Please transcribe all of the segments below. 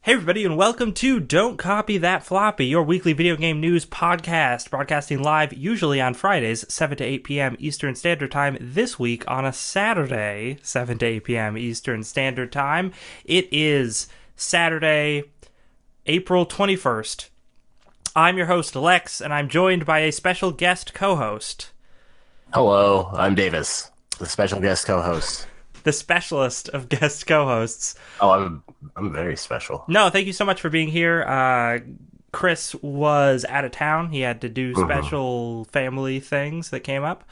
Hey everybody, and welcome to Don't Copy That Floppy, your weekly video game news podcast, broadcasting live usually on Fridays, 7 to 8 p.m. Eastern Standard Time. This week on a Saturday, 7 to 8 p.m. Eastern Standard Time. It is Saturday, April 21st. I'm your host, Lex, and I'm joined by a special guest co-host. Hello, I'm Davis, the special guest co-host. The specialist of guest co-hosts. Oh, I'm very special. No, thank you so much for being here. Chris was out of town. He had to do special family things that came up.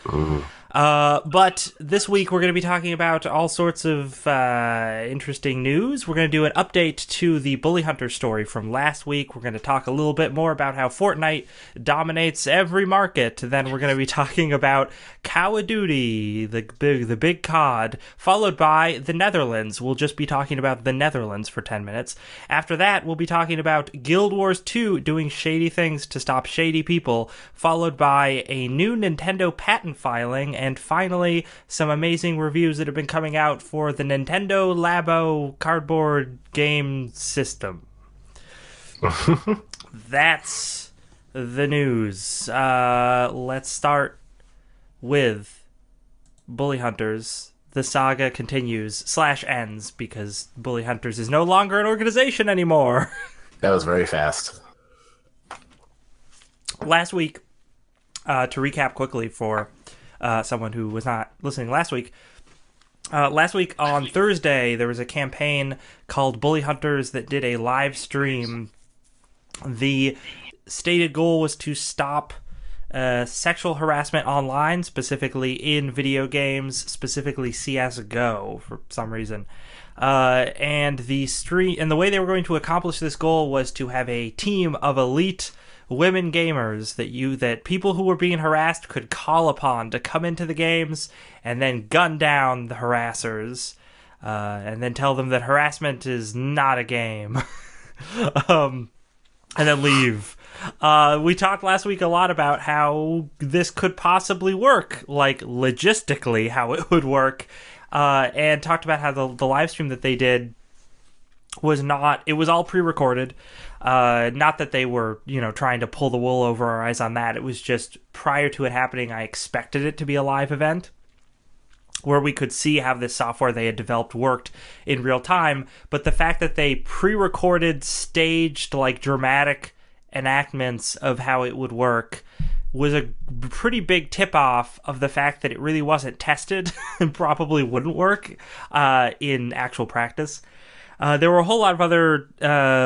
But this week we're going to be talking about all sorts of interesting news. We're going to do an update to the Bully Hunter story from last week. We're going to talk a little bit more about how Fortnite dominates every market. Then we're going to be talking about Call of Duty, the big COD, followed by the Netherlands. We'll just be talking about the Netherlands for 10 minutes. After that, we'll be talking about Guild Wars 2 doing shady things to stop shady people, followed by a new Nintendo patent filing, and finally, some amazing reviews that have been coming out for the Nintendo Labo cardboard game system. That's the news. Let's start with Bully Hunters. The saga continues / ends because Bully Hunters is no longer an organization anymore. That was very fast. Last week, to recap quickly for someone who was not listening last week on Thursday, there was a campaign called Bully Hunters that did a live stream. The stated goal was to stop sexual harassment online, specifically in video games, specifically CSGO for some reason. And the way they were going to accomplish this goal was to have a team of elite women gamers that people who were being harassed could call upon to come into the games and then gun down the harassers, and then tell them that harassment is not a game, and then leave. We talked last week a lot about how this could possibly work, like logistically how it would work, and talked about how the live stream that they did it was all pre-recorded. Not that they were, trying to pull the wool over our eyes on that. It was just prior to it happening, I expected it to be a live event where we could see how this software they had developed worked in real time. But the fact that they pre-recorded, staged, dramatic enactments of how it would work was a pretty big tip-off of the fact that it really wasn't tested and probably wouldn't work in actual practice. There were a whole lot of other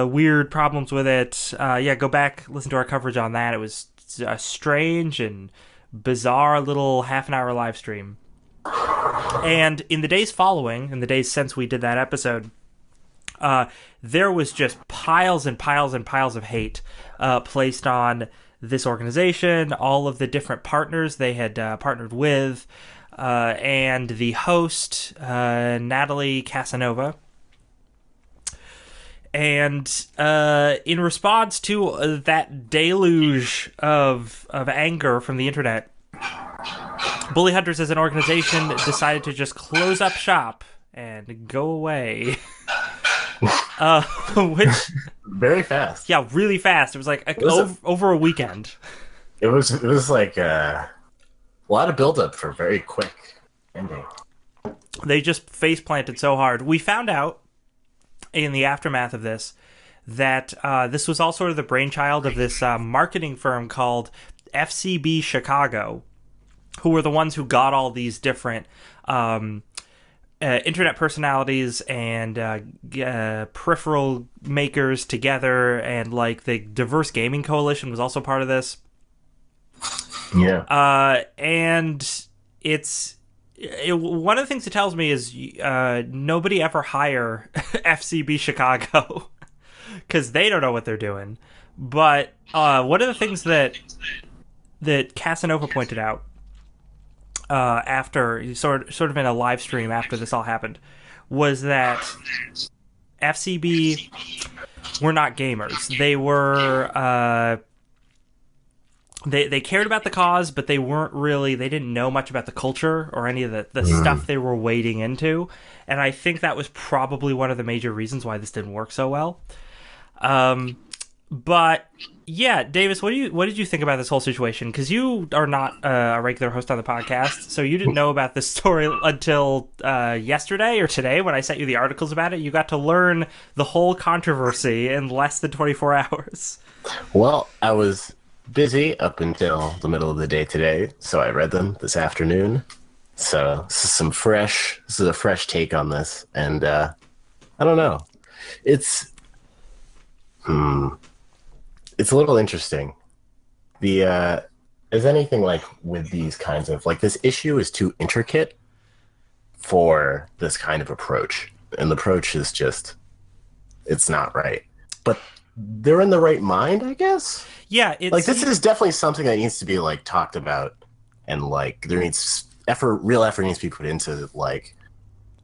weird problems with it. Go back, listen to our coverage on that. It was a strange and bizarre little half-an-hour live stream. And in the days following, in the days since we did that episode, there was just piles and piles and piles of hate placed on this organization, all of the different partners they had partnered with, and the host, Natalie Casanova. And in response to that deluge of anger from the internet, Bully Hunters as an organization decided to just close up shop and go away. Which Very fast. Yeah, really fast. It was over a weekend. It was like a lot of buildup for a very quick ending. They just face planted so hard. We found out in the aftermath of this that this was all sort of the brainchild of this marketing firm called FCB Chicago, who were the ones who got all these different internet personalities and peripheral makers together, and the Diverse Gaming Coalition was also part of this. Yeah. And one of the things it tells me is nobody ever hire FCB Chicago because they don't know what they're doing. But one of the things that Casanova pointed out after sort of in a live stream after this all happened was that FCB were not gamers. They were they cared about the cause, but they didn't know much about the culture or any of the stuff they were wading into. And I think that was probably one of the major reasons why this didn't work so well. But yeah, Davis, what did you think about this whole situation? Because you are not a regular host on the podcast, so you didn't know about this story until yesterday or today when I sent you the articles about it. You got to learn the whole controversy in less than 24 hours. Well, I was busy up until the middle of the day today, so I read them this afternoon. So this is a fresh take on this, and I don't know. It's it's a little interesting. The Is anything like with these kinds of like this issue is too intricate for this kind of approach, and the approach is just it's not right. But they're in the right mind, I guess. Yeah, Like this is definitely something that needs to be like talked about, and like there needs real effort needs to be put into like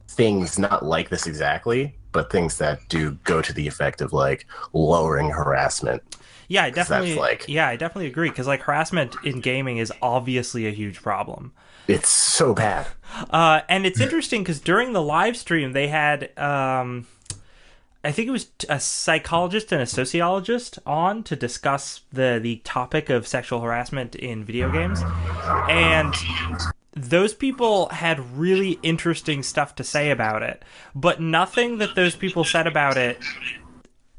things not like this exactly, but things that do go to the effect of like lowering harassment. yeah, That's like I definitely agree because like harassment in gaming is obviously a huge problem. it's so bad. And it's interesting because during the live stream they had I think it was a psychologist and a sociologist on to discuss the topic of sexual harassment in video games, and those people had really interesting stuff to say about it, but nothing that those people said about it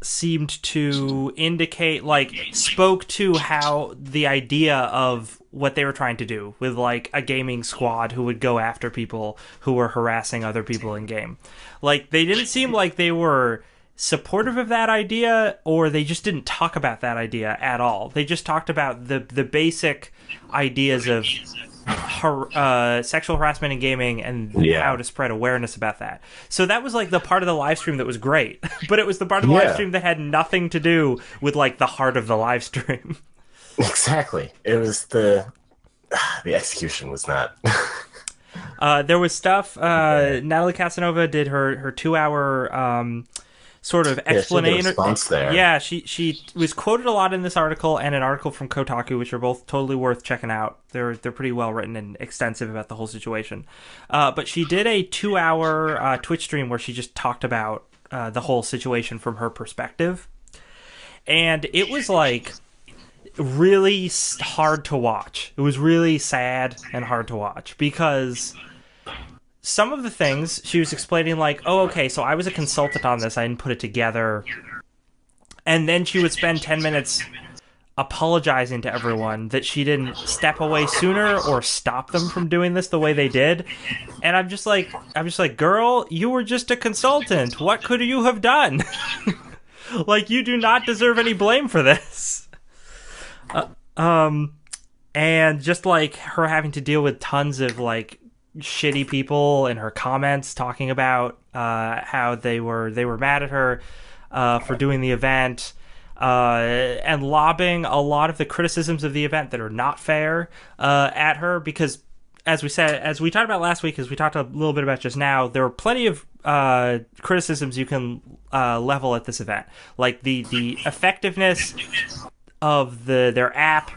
seemed to indicate like spoke to how the idea of what they were trying to do with like a gaming squad who would go after people who were harassing other people in game. Like they didn't seem like they were supportive of that idea, or they just didn't talk about that idea at all. They just talked about the basic ideas of sexual harassment in gaming and how to spread awareness about that. So that was like the part of the live stream that was great, but it was the part of the live stream that had nothing to do with like the heart of the live stream. Exactly. It was the execution was not. There was stuff. Natalie Casanova did her 2 hour sort of explanation. Response there. Yeah, she was quoted a lot in this article and an article from Kotaku, which are both totally worth checking out. They're pretty well written and extensive about the whole situation. But she did a 2 hour Twitch stream where she just talked about the whole situation from her perspective, and it was like really hard to watch. It was really sad and hard to watch because some of the things she was explaining, like, oh, okay, so I was a consultant on this, I didn't put it together. And then she would spend 10 minutes apologizing to everyone that she didn't step away sooner or stop them from doing this the way they did. And I'm just like, girl, you were just a consultant. What could you have done? Like, you do not deserve any blame for this. And just like her having to deal with tons of like shitty people in her comments talking about how they were mad at her for doing the event, and lobbing a lot of the criticisms of the event that are not fair at her, because as we talked about last week, as we talked a little bit about just now, there were plenty of criticisms you can level at this event, like the effectiveness of their app,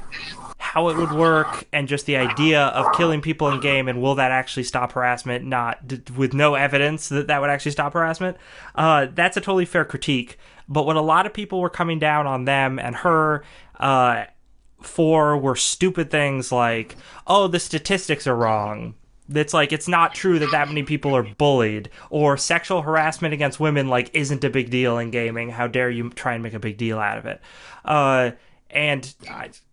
how it would work, and just the idea of killing people in game, and will that actually stop harassment? Not with no evidence that would actually stop harassment. That's a totally fair critique. But what a lot of people were coming down on them and her for were stupid things like, oh, the statistics are wrong. It's like, it's not true that many people are bullied, or sexual harassment against women like isn't a big deal in gaming. How dare you try and make a big deal out of it?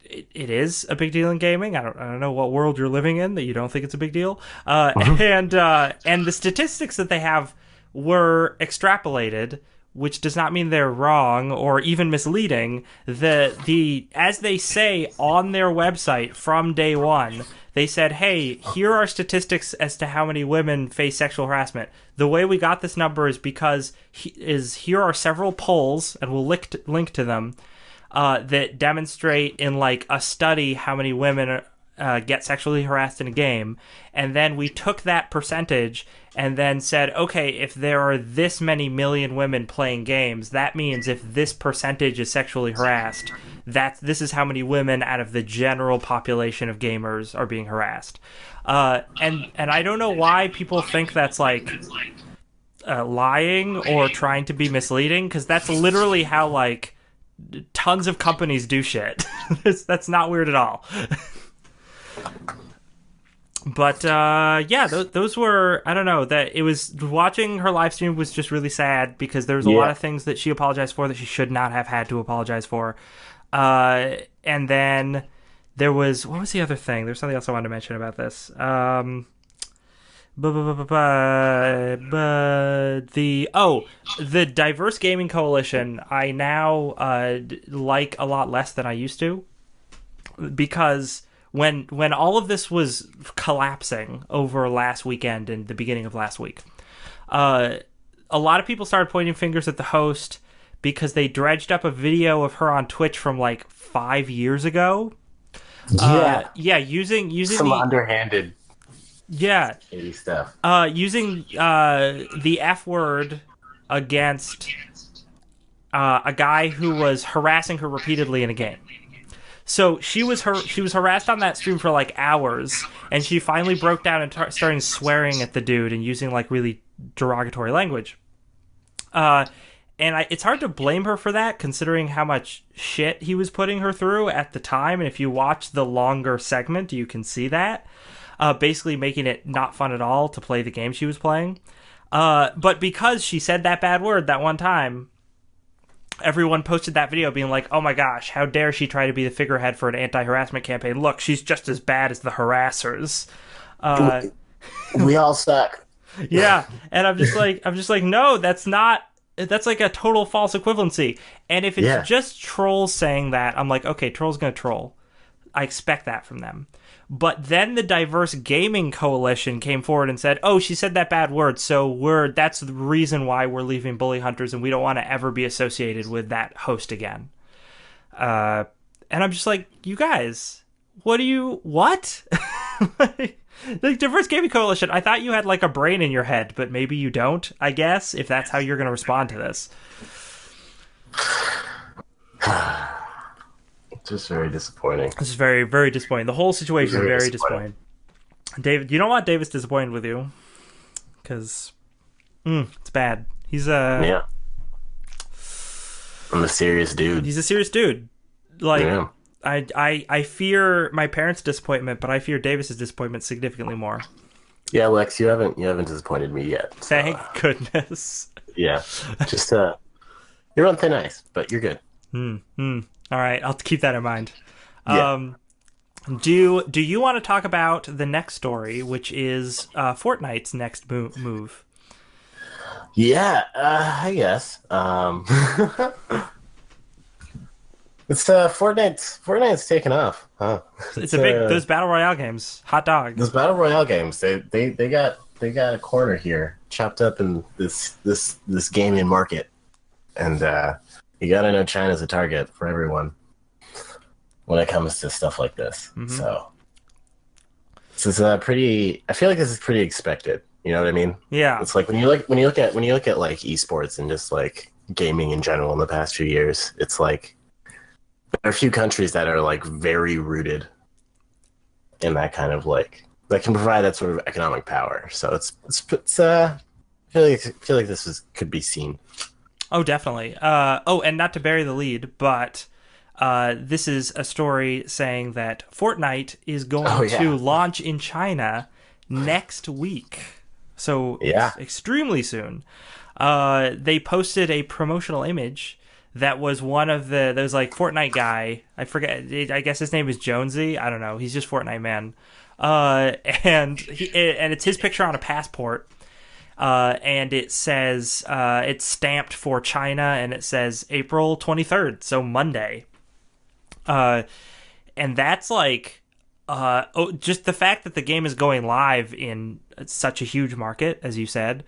It is a big deal in gaming. I don't know what world you're living in that you don't think it's a big deal. And the statistics that they have were extrapolated, which does not mean they're wrong or even misleading. As they say on their website from day one, they said, hey, here are statistics as to how many women face sexual harassment. The way we got this number is because here are several polls, and we'll link to them, that demonstrate in like a study how many women get sexually harassed in a game. And then we took that percentage and then said, okay, if there are this many million women playing games, that means if this percentage is sexually harassed, this is how many women out of the general population of gamers are being harassed. And I don't know why people think that's like lying or trying to be misleading, because that's literally how like tons of companies do shit. That's not weird at all. But yeah, those were, I don't know, that it was, watching her live stream was just really sad because there was a lot of things that she apologized for that she should not have had to apologize for. And then there was, what was the other thing? There's something else I wanted to mention about this. The Diverse Gaming Coalition, I now like a lot less than I used to, because when all of this was collapsing over last weekend and the beginning of last week, a lot of people started pointing fingers at the host because they dredged up a video of her on Twitch from like 5 years ago. Using some underhanded shady stuff. Using the F word against a guy who was harassing her repeatedly in a game. So she was harassed on that stream for like hours, and she finally broke down and started swearing at the dude and using like really derogatory language. It's hard to blame her for that, considering how much shit he was putting her through at the time. And if you watch the longer segment, you can see that. Basically making it not fun at all to play the game she was playing. But because she said that bad word that one time, everyone posted that video being like, oh my gosh, how dare she try to be the figurehead for an anti-harassment campaign. Look, she's just as bad as the harassers. We all suck. Yeah, and I'm just like, no, that's like a total false equivalency. And if it's just trolls saying that, I'm like, okay, trolls gonna troll. I expect that from them. But then the Diverse Gaming Coalition came forward and said, oh, she said that bad word, so that's the reason why we're leaving Bully Hunters, and we don't want to ever be associated with that host again. And I'm just like, you guys, what? The Diverse Gaming Coalition, I thought you had like a brain in your head, but maybe you don't, I guess, if that's how you're going to respond to this. Just very disappointing. This is very, very disappointing. The whole situation is very disappointing. David, you don't want Davis disappointed with you, because it's bad. He's I'm a serious dude. He's a serious dude. Like, I fear my parents' disappointment, but I fear Davis's disappointment significantly more. Yeah, Lex, you haven't disappointed me yet. So, thank goodness. Yeah, just you're on thin ice, but you're good. All right, I'll keep that in mind. Yeah. Do you want to talk about the next story, which is Fortnite's next move? Yeah, I guess. It's Fortnite's taken off, huh? It's a big those battle royale games, hot dog. Those battle royale games, they got a corner here, chopped up in this gaming market, and you gotta know China's a target for everyone when it comes to stuff like this. Mm-hmm. So this is pretty. I feel like this is pretty expected. You know what I mean? Yeah. It's like when you look at like esports and just like gaming in general in the past few years, it's like there are a few countries that are like very rooted in that kind of like that can provide that sort of economic power. So it's I feel like this could be seen. Oh, definitely. And not to bury the lead, but this is a story saying that Fortnite is going to launch in China next week. So it's extremely soon. They posted a promotional image that was one of there's like Fortnite guy. I forget. I guess his name is Jonesy. I don't know. He's just Fortnite man. And it's his picture on a passport. And it says it's stamped for China, and it says April 23rd, so Monday. And that's like just the fact that the game is going live in such a huge market, as you said,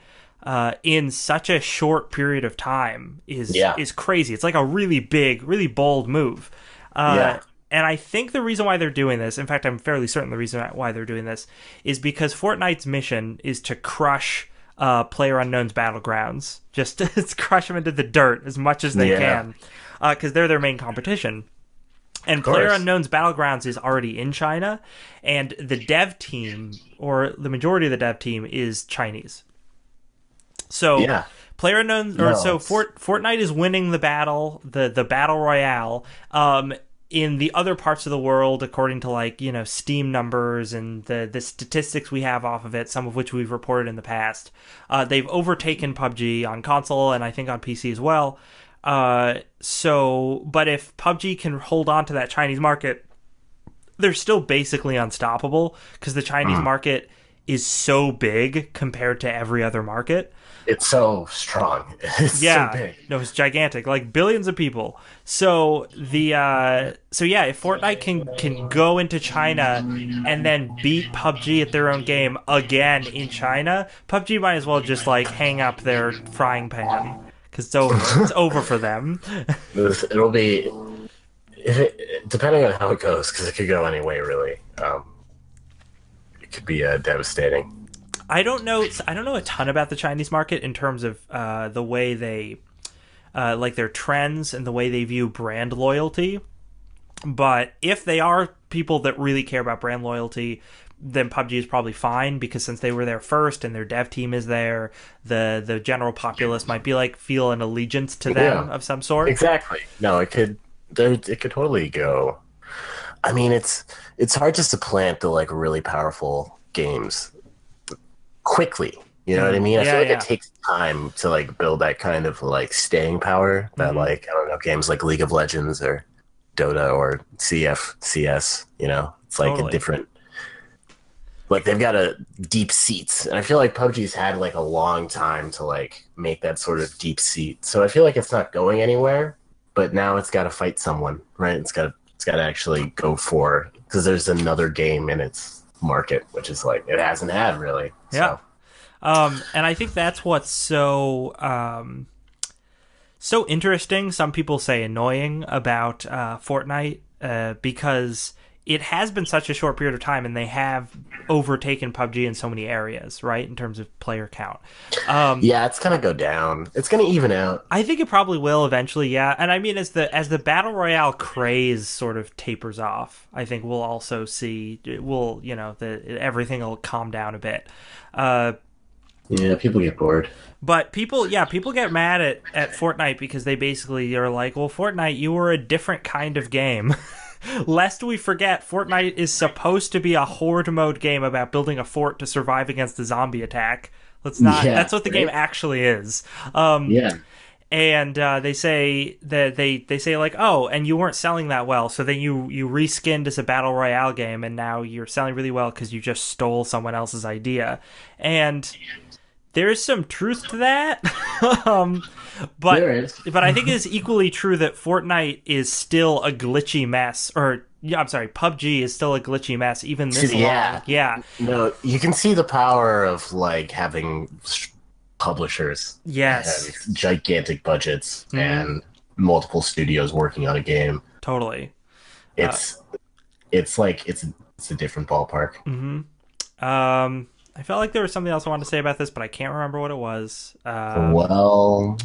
in such a short period of time is crazy. It's like a really big, really bold move. And I think the reason why they're doing this, in fact, I'm fairly certain the reason why they're doing this, is because Fortnite's mission is to crush PlayerUnknown's Battlegrounds. Just crush them into the dirt as much as they can, because they're their main competition. And PlayerUnknown's Battlegrounds is already in China, and the dev team, or the majority of the dev team, is Chinese. So Yeah. player unknown, or No, so it's Fortnite is winning the battle, the battle royale. In the other parts of the world, according to like Steam numbers and the statistics we have off of it, some of which we've reported in the past, they've overtaken PUBG on console and I think on PC as well. But if PUBG can hold on to that Chinese market, they're still basically unstoppable because the Chinese market is so big compared to every other market. it's so strong. It's so Yeah, big. no, it's gigantic, like billions of people. So yeah, if Fortnite can go into China and then beat PUBG at their own game again in China, PUBG might as well just like hang up their frying pan because it's over. It's over for them. It'll be if it, depending on how it goes, because it could go any way really. It could be devastating. I don't know. I don't know a ton about the Chinese market in terms of the way they like their trends and the way they view brand loyalty. But if they are people that really care about brand loyalty, then PUBG is probably fine because since they were there first and their dev team is there, the general populace might be like feel an allegiance to them Yeah, of some sort. exactly. No, it could. It could totally go. I mean, it's hard to supplant the like really powerful games quickly. You know what I mean? I feel Yeah, like it yeah. takes time to like build that kind of like staying power that Hmm. like I don't know games like League of Legends or Dota or CS. It's like a Totally. different like they've got a deep seats, and I feel like PUBG's had like a long time to like make that sort of deep seat. So I feel like it's not going anywhere, but now it's got to fight someone, right? It's got to actually go for because there's another game in its market, which is like it hasn't had really. Yeah. So And I think that's what's so interesting. Some people say annoying about Fortnite because it has been such a short period of time, and they have overtaken PUBG in so many areas, right? In terms of player count. yeah, it's gonna go down. It's gonna even out. I think it probably will eventually, yeah. And I mean, as the battle royale craze sort of tapers off, I think we'll also see we'll the everything will calm down a bit. Uh, Yeah, people get bored. But people get mad at Fortnite because they basically are like, well, Fortnite, you were a different kind of game. Lest we forget, Fortnite is supposed to be a horde mode game about building a fort to survive against a zombie attack. Let's not. Yeah, That's what the game right? actually is. Um, Yeah. and they say that they say like, oh, and you weren't selling that well, so then you reskinned as a battle royale game, and now you're selling really well because you just stole someone else's idea. And there's some truth to that. um, but There is. but I think it is equally true that Fortnite is still a glitchy mess. Or yeah, I'm sorry, PUBG is still a glitchy mess even this long. Yeah. Yeah. No, you can see the power of like having publishers that have Yes. these gigantic budgets Hmm. and multiple studios working on a game. Totally. It's it's like it's a different ballpark. Hmm. I felt like there was something else I wanted to say about this, but I can't remember what it was. Well,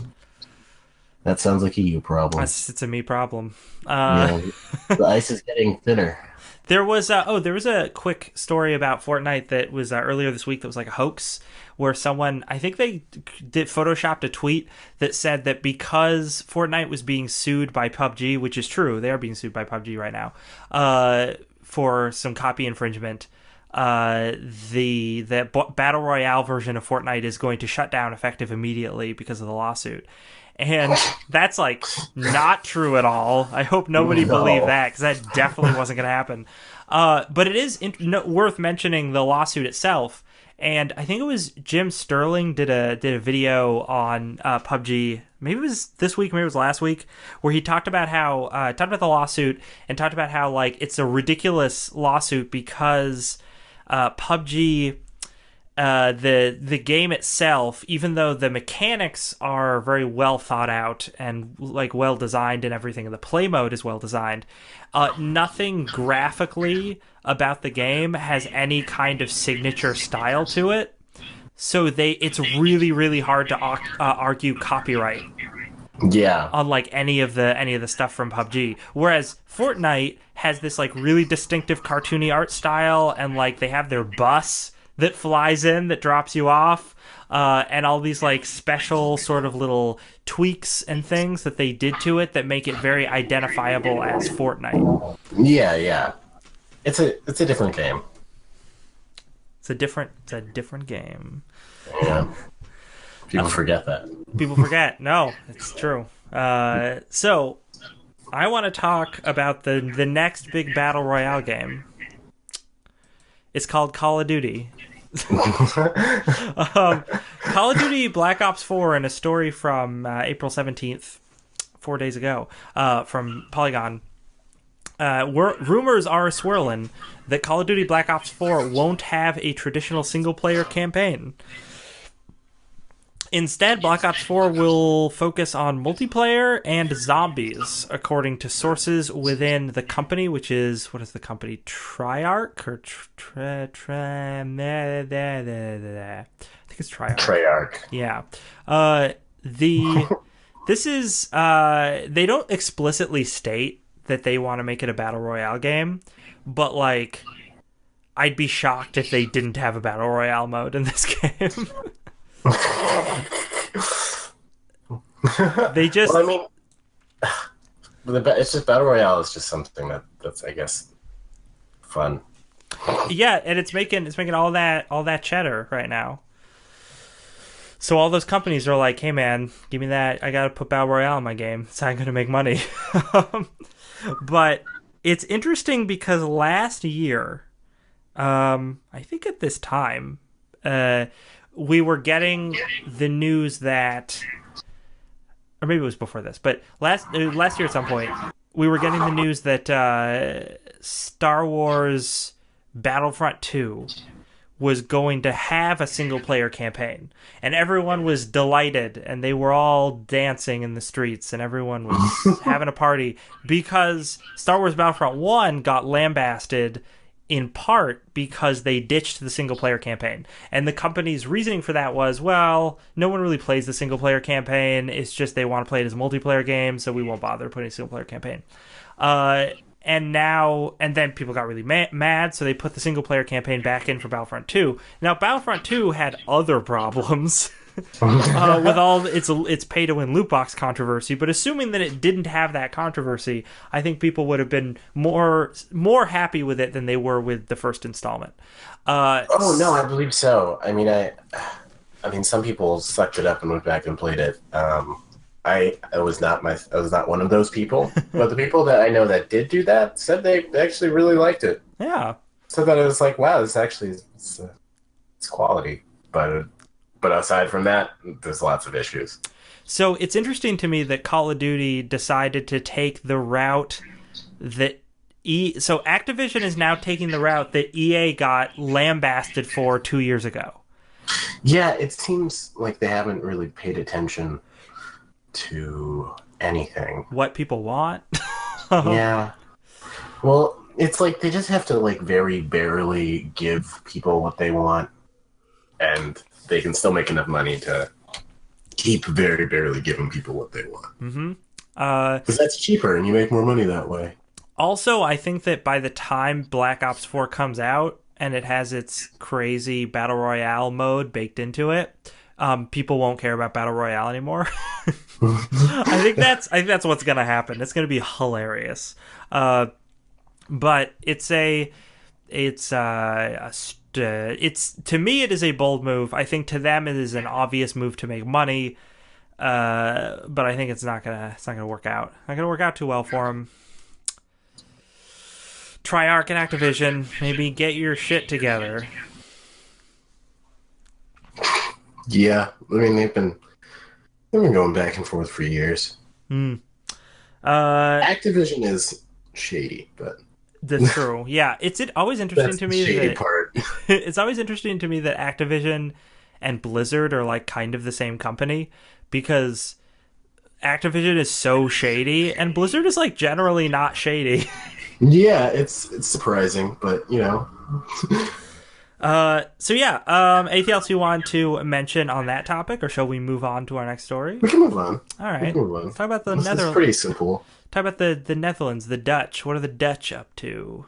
that sounds like a you problem. It's a me problem. You know, the ice is getting thinner. There was a quick story about Fortnite that was earlier this week that was like a hoax where someone, I think they did photoshopped a tweet that said that because Fortnite was being sued by PUBG, which is true, they are being sued by PUBG right now, for some copy infringement. The battle royale version of Fortnite is going to shut down effective immediately because of the lawsuit. And that's like not true at all. I hope nobody No. believed that because that definitely wasn't going to happen. But it is worth mentioning the lawsuit itself. And I think it was Jim Sterling did a video on PUBG. Maybe it was this week, maybe it was last week, where he talked about how talked about the lawsuit and talked about how like it's a ridiculous lawsuit because PUBG, the game itself, even though the mechanics are very well thought out and like well designed and everything, and the play mode is well designed, nothing graphically about the game has any kind of signature style to it. So it's really really hard to argue copyright Yeah. on like any of the stuff from PUBG. Whereas Fortnite has this like really distinctive cartoony art style, and like they have their bus that flies in that drops you off, and all these like special sort of little tweaks and things that they did to it that make it very identifiable as Fortnite. Yeah, yeah. It's a different game. It's a different game. Yeah. People forget that. People forget. No, it's true. So I want to talk about the next big battle royale game. It's called Call of Duty. Call of Duty Black Ops 4 in a story from April 17th, 4 days ago, from Polygon. Rumors are swirling that Call of Duty Black Ops 4 won't have a traditional single-player campaign. Instead, Black Ops 4 will focus on multiplayer and zombies, according to sources within the company, which is, what is the company? Treyarch? Or I think it's Treyarch. Treyarch. Yeah. This is, they don't explicitly state that they want to make it a Battle Royale game, but, like, I'd be shocked if they didn't have a Battle Royale mode in this game. They just. Well, I mean, it's just Battle Royale is just something that's I guess fun. Yeah, and it's making all that cheddar right now. So all those companies are like, "Hey man, give me that. I gotta put Battle Royale in my game. It's not gonna make money." But it's interesting because last year, I think at this time, we were getting the news that, or maybe it was before this, but last year at some point, we were getting the news that Star Wars Battlefront 2 was going to have a single-player campaign. And everyone was delighted, and they were all dancing in the streets, and everyone was having a party, because Star Wars Battlefront 1 got lambasted in part because they ditched the single-player campaign. And the company's reasoning for that was, well, no one really plays the single-player campaign. It's just they want to play it as a multiplayer game, so we won't bother putting a single-player campaign. And then people got really mad, so they put the single-player campaign back in for Battlefront 2. Now, Battlefront 2 had other problems with all its pay-to-win loot box controversy, but assuming that it didn't have that controversy, I think people would have been more happy with it than they were with the first installment. Oh no, I believe so. I mean, some people sucked it up and went back and played it. I was not one of those people, but the people that I know that did do that said they actually really liked it. Yeah, So that it was like, wow, this actually it's quality. But aside from that, there's lots of issues. So it's interesting to me that Call of Duty decided to take the route that so Activision is now taking the route that EA got lambasted for 2 years ago. Yeah, it seems like they haven't really paid attention to anything. What people want. Yeah. Well, it's like they just have to like very barely give people what they want, and they can still make enough money to keep very barely giving people what they want. Mm-hmm. Because that's cheaper, and you make more money that way. Also, I think that by the time Black Ops 4 comes out and it has its crazy Battle Royale mode baked into it, people won't care about Battle Royale anymore. I think that's what's gonna happen. It's gonna be hilarious. But it's to me it is a bold move. I think to them it is an obvious move to make money. But I think it's not gonna work out. Not gonna work out too well for them. Treyarch and Activision, maybe get your shit together. Yeah, I mean they've been going back and forth for years. Activision is shady, but that's true. Yeah, it's always interesting to me shady that part. it's always interesting to me that Activision and Blizzard are like kind of the same company, because Activision is so shady and Blizzard is like generally not shady. Yeah, it's surprising, but you know. So yeah, anything else you want to mention on that topic, or shall we move on to our next story? We can move on. All right. Let's talk about the Netherlands. Netherlands. It's pretty simple. Talk about the Netherlands, the Dutch. What are the Dutch up to?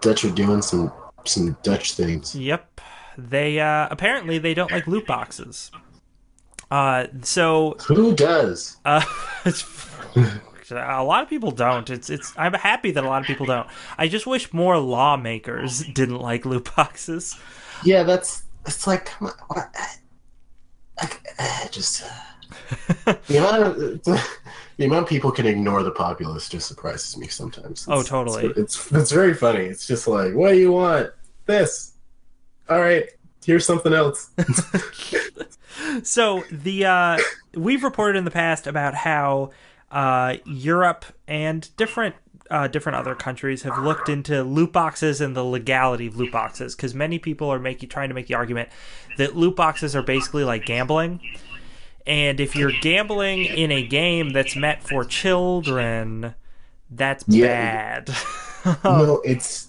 Dutch are doing some some Dutch things. Yep. They apparently they don't like loot boxes. So Who does? uh, it's, a lot of people don't. It's. I'm happy that a lot of people don't. I just wish more lawmakers didn't like loot boxes. Yeah, that's it's like come on, what? Just the amount of the amount people can ignore the populace just surprises me sometimes. Oh, totally. It's very funny. It's just like, what do you want? This. All right, here's something else. So the we've reported in the past about how Europe and different other countries have looked into loot boxes and the legality of loot boxes, because many people are trying to make the argument that loot boxes are basically like gambling, and if you're gambling in a game that's meant for children, that's Yeah, bad. no, it's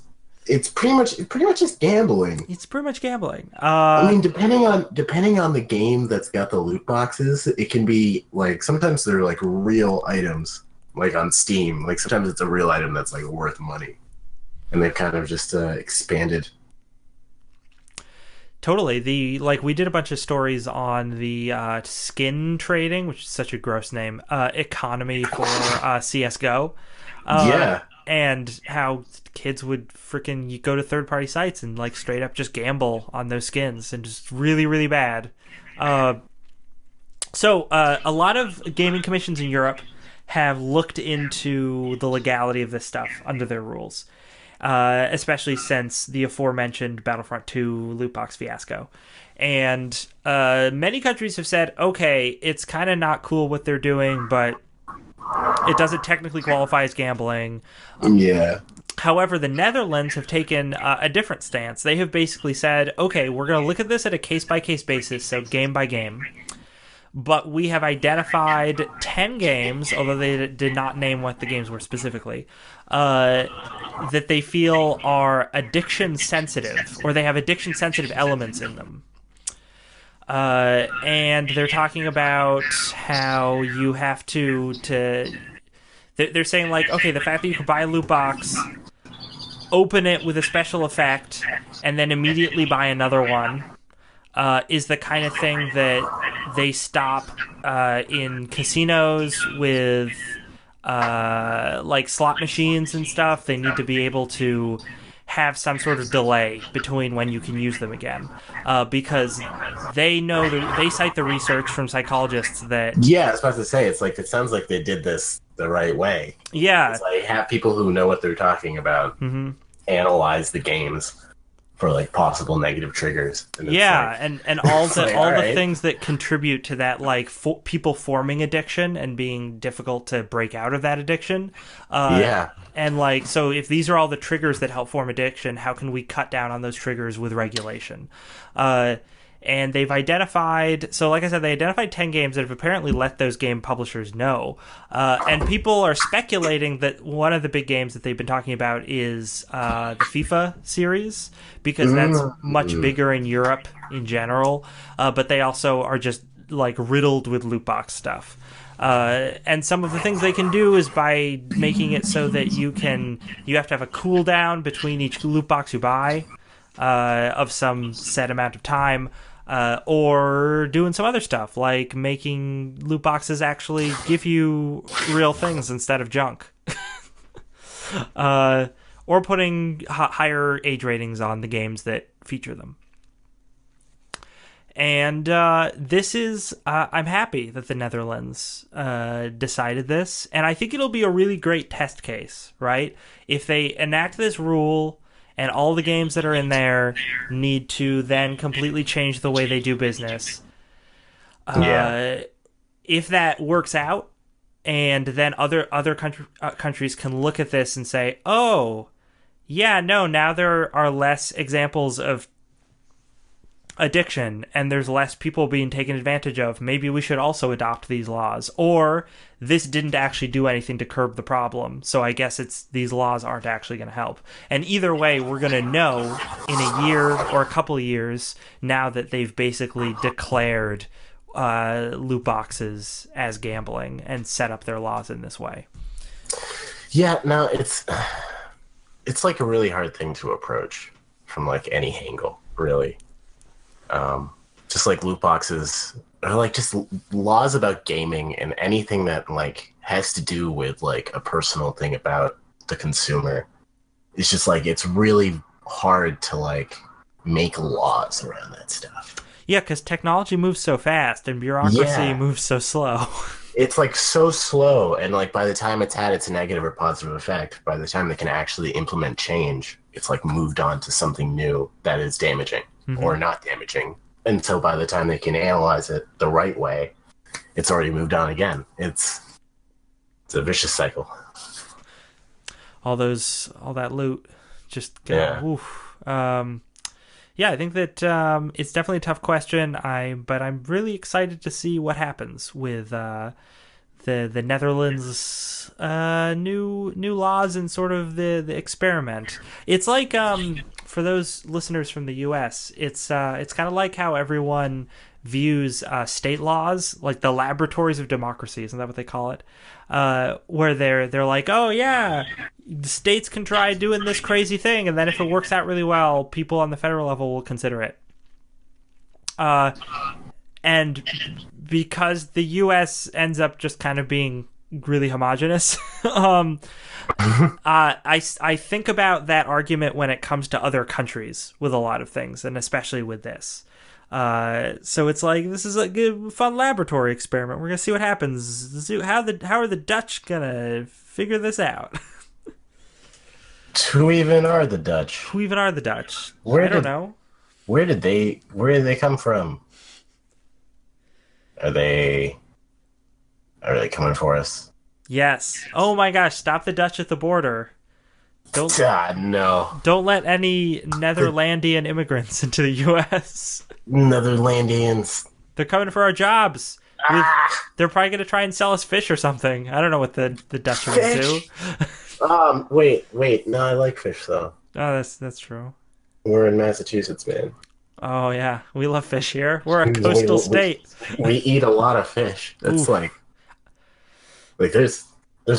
pretty much just gambling. It's pretty much gambling. I mean, depending on the game that's got the loot boxes, it can be like sometimes they're like real items, like on Steam. Like sometimes it's a real item that's like worth money, and they've kind of just expanded. Totally. We did a bunch of stories on the skin trading, which is such a gross name, economy for CS:GO, Yeah, and how kids would freaking go to third party sites and like straight up just gamble on those skins, and just really really bad. Uh, a lot of gaming commissions in Europe have looked into the legality of this stuff under their rules, especially since the aforementioned Battlefront 2 loot box fiasco. And many countries have said, okay, it's kind of not cool what they're doing, but it doesn't technically qualify as gambling. yeah, However, the Netherlands have taken a different stance. They have basically said, okay, we're going to look at this at a case by case basis, so game by game. But we have identified 10 games, although they did not name what the games were specifically, that they feel are addiction sensitive, or they have addiction sensitive elements in them. And they're talking about how you have they're saying, like, okay, the fact that you can buy a loot box, open it with a special effect, and then immediately buy another one, is the kind of thing that they stop in casinos with like slot machines and stuff. They need to be able to have some sort of delay between when you can use them again, because they know they cite the research from psychologists that yeah. I was about to say, it's like it sounds like they did this the right way. yeah. It's like have people who know what they're talking about analyze the games for like possible negative triggers. And it's Yeah, like, and all the like, all all the right. things that contribute to that, like people forming addiction and being difficult to break out of that addiction. Yeah. And like, so if these are all the triggers that help form addiction, how can we cut down on those triggers with regulation? And they've identified, so like I said, they identified 10 games that have apparently let those game publishers know. And people are speculating that one of the big games that they've been talking about is the FIFA series, because that's much bigger in Europe in general. But they also are just like riddled with loot box stuff. And some of the things they can do is by making it so that you have to have a cooldown between each loot box you buy of some set amount of time, or doing some other stuff like making loot boxes actually give you real things instead of junk, or putting higher age ratings on the games that feature them. And this is, I'm happy that the Netherlands decided this, and I think it'll be a really great test case, right? If they enact this rule and all the games that are in there need to then completely change the way they do business, Yeah. if that works out, and then other countries can look at this and say, oh, yeah, no, now there are less examples of addiction and there's less people being taken advantage of. Maybe we should also adopt these laws. Or this didn't actually do anything to curb the problem, so I guess these laws aren't actually going to help. And either way, we're going to know in a year or a couple of years, now that they've basically declared loot boxes as gambling and set up their laws in this way. Yeah, no, it's like a really hard thing to approach from like any angle, really. Just like loot boxes, or like just laws about gaming and anything that like has to do with like a personal thing about the consumer. It's just like it's really hard to like make laws around that stuff. Yeah, because technology moves so fast and bureaucracy Yeah, moves so slow. it's like so slow, and like by the time it's had its negative or positive effect, by the time they can actually implement change, it's like moved on to something new that is damaging Hmm. or not damaging. And so by the time they can analyze it the right way, it's already moved on again. It's a vicious cycle. All that loot, just Yeah. oof. Yeah, I think that it's definitely a tough question. But I'm really excited to see what happens with the Netherlands new laws and sort of the experiment. It's like for those listeners from the U.S., it's kind of like how everyone views state laws, like the laboratories of democracy. Isn't that what they call it? Where they're like, oh yeah, the states can try doing this crazy thing, and then if it works out really well, people on the federal level will consider it. And because the U.S. ends up just kind of being really homogenous, I think about that argument when it comes to other countries with a lot of things, and especially with this. So it's like this is a good, fun laboratory experiment. We're gonna see what happens. How are the Dutch gonna figure this out? Who even are the Dutch? Who even are the Dutch? Where I don't did know. where did they come from? Are they are they coming for us? Yes. Oh my gosh! Stop the Dutch at the border. Don't Ah, no. don't let any Netherlandian immigrants into the U.S. Netherlandians. They're coming for our jobs. They're probably gonna try and sell us fish or something. I don't know what the Dutch are gonna do. Fish. Wait. No, I like fish though. Oh, that's true. We're in Massachusetts, man. Oh yeah, we love fish here. We're a We, coastal we, state. we eat a lot of fish. That's Oof. like there's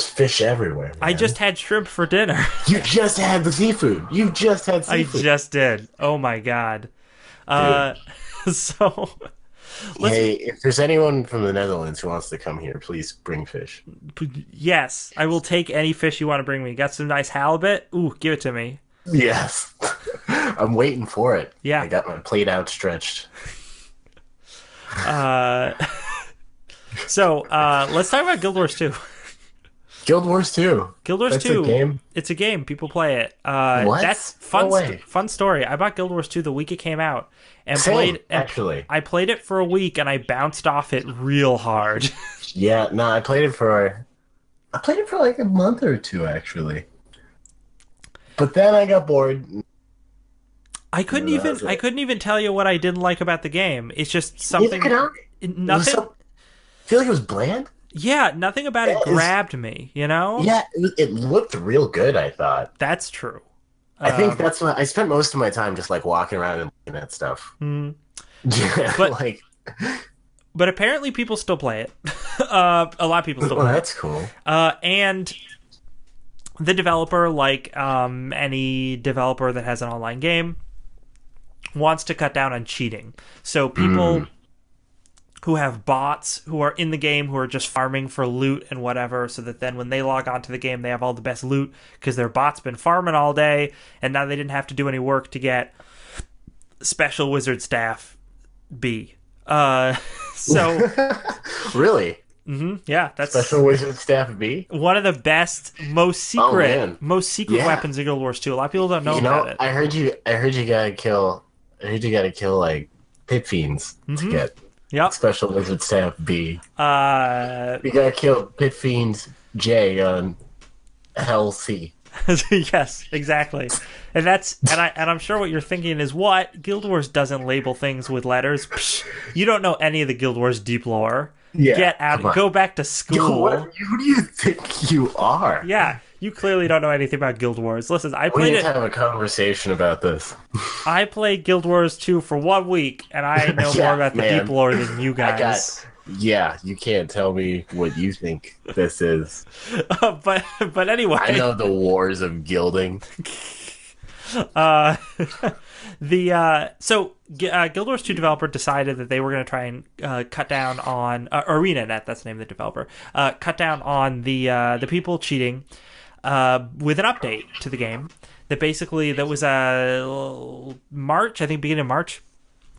fish everywhere, I man. just had shrimp for dinner. You just had the seafood. You just had I seafood. just did. Oh my god. Dude. Uh, so let's. Hey, if there's anyone from the Netherlands who wants to come here, please bring fish. Yes, I will take any fish you want to bring me. Got some nice halibut? Ooh, give it to me. Yes. I'm waiting for it. Yeah. I got my plate outstretched. Uh, let's talk about Guild Wars 2. Guild Wars 2. Guild Wars That's 2. a game? It's a game. People play it. What? That's No way. fun story. I bought Guild Wars 2 the week it came out and Same, actually. I played it for a week and I bounced off it real hard. Yeah, no, I played it for like a month or two, actually. But then I got bored. I couldn't No, even that's it. I couldn't even tell you what I didn't like about the game. It's just Neither something could I. nothing I feel like it was bland. yeah, nothing about it That is- grabbed me, you know? Yeah, it looked real good, I thought. That's true. I think Um, that's what I spent most of my time just like walking around and looking at stuff. hmm. Yeah, But- like, But apparently people still play it. A lot of people still well, play it. that's cool. And the developer, like any developer that has an online game, wants to cut down on cheating. So people who have bots who are in the game who are just farming for loot and whatever, so that then when they log onto the game, they have all the best loot because their bot's been farming all day, and now they didn't have to do any work to get special wizard staff B. So Really? yeah, that's Special Wizard Staff B? one of the best, most man. secret Yeah. weapons in Guild Wars 2. A lot of people don't know You know, about it. I heard you gotta kill like pit fiends to get Yep. Special Wizard Staff B. Uh, You gotta kill pit fiends J on Hell C. yes, exactly. And I'm sure what you're thinking is, what? Guild Wars doesn't label things with letters. Psh, you don't know any of the Guild Wars deep lore. Yeah, Get out. come on. Go back to Yo, school. who do you think you are? Yeah, you clearly don't know anything about Guild Wars. Listen, I We played need to it. have a conversation about this. I played Guild Wars 2 for 1 week, and I know Yeah, more about the man. deep lore than you I guys. yeah, you can't tell me what you think this is. But anyway, I know the wars of gilding. uh, Guild Wars 2 developer decided that they were going to try and cut down on ArenaNet. That's the name of the developer. Cut down on the people cheating with an update to the game. That was March, I think, beginning of March.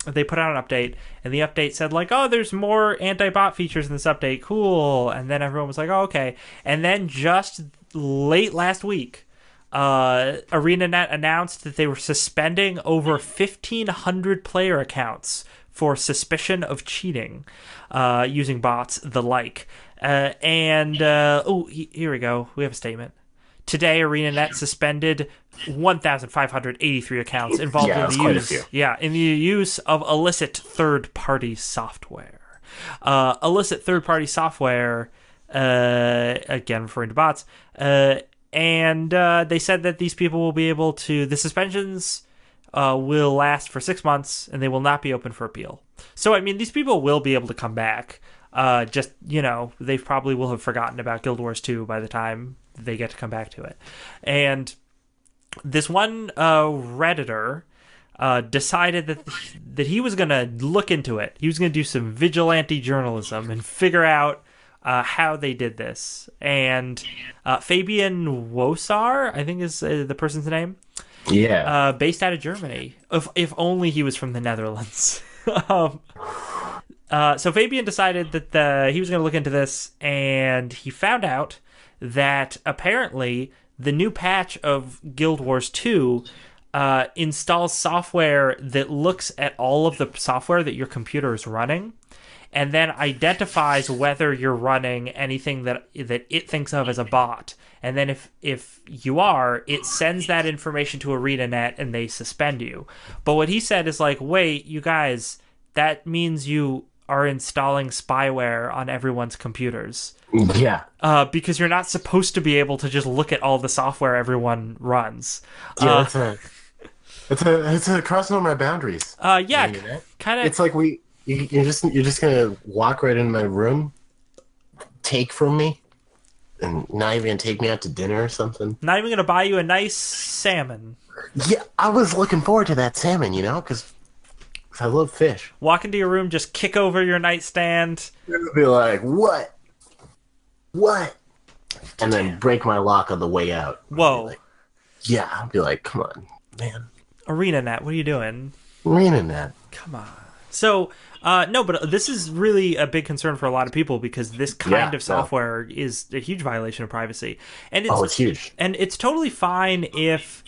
They put out an update, and the update said like, "Oh, there's more anti-bot features in this update. Cool." And then everyone was like, "Oh, okay." And then just late last week, ArenaNet announced that they were suspending over 1,500 player accounts for suspicion of cheating using bots, the like. Here we go. We have a statement. Today, ArenaNet suspended 1,583 accounts involved in the use of illicit third-party software. Illicit third-party software, again referring to bots, and they said that these people will be able to. The suspensions will last for 6 months, and they will not be open for appeal. So, I mean, these people will be able to come back. They probably will have forgotten about Guild Wars 2 by the time they get to come back to it. And this one Redditor decided that he was going to look into it. He was going to do some vigilante journalism and figure out how they did this. And Fabian Wosar, I think is the person's name. Yeah. Based out of Germany. If only he was from the Netherlands. So Fabian decided that he was going to look into this, and he found out that apparently the new patch of Guild Wars 2 installs software that looks at all of the software that your computer is running, and then identifies whether you're running anything that it thinks of as a bot. And then if you are, it sends that information to ArenaNet, and they suspend you. But what he said is like, wait, you guys, that means you are installing spyware on everyone's computers. Yeah. Because you're not supposed to be able to just look at all the software everyone runs. Yeah, it's a crossing over my boundaries. Yeah, kind of. It's like you're just gonna walk right into my room, take from me, and not even take me out to dinner or something. Not even gonna buy you a nice salmon. Yeah, I was looking forward to that salmon, because I love fish. Walk into your room, just kick over your nightstand. It'll be like, what? And then break my lock on the way out. Whoa. I'll be like, come on, man. ArenaNet, what are you doing? ArenaNet. Come on. So, no, but this is really a big concern for a lot of people because this kind of software is a huge violation of privacy. And it's huge. And it's totally fine if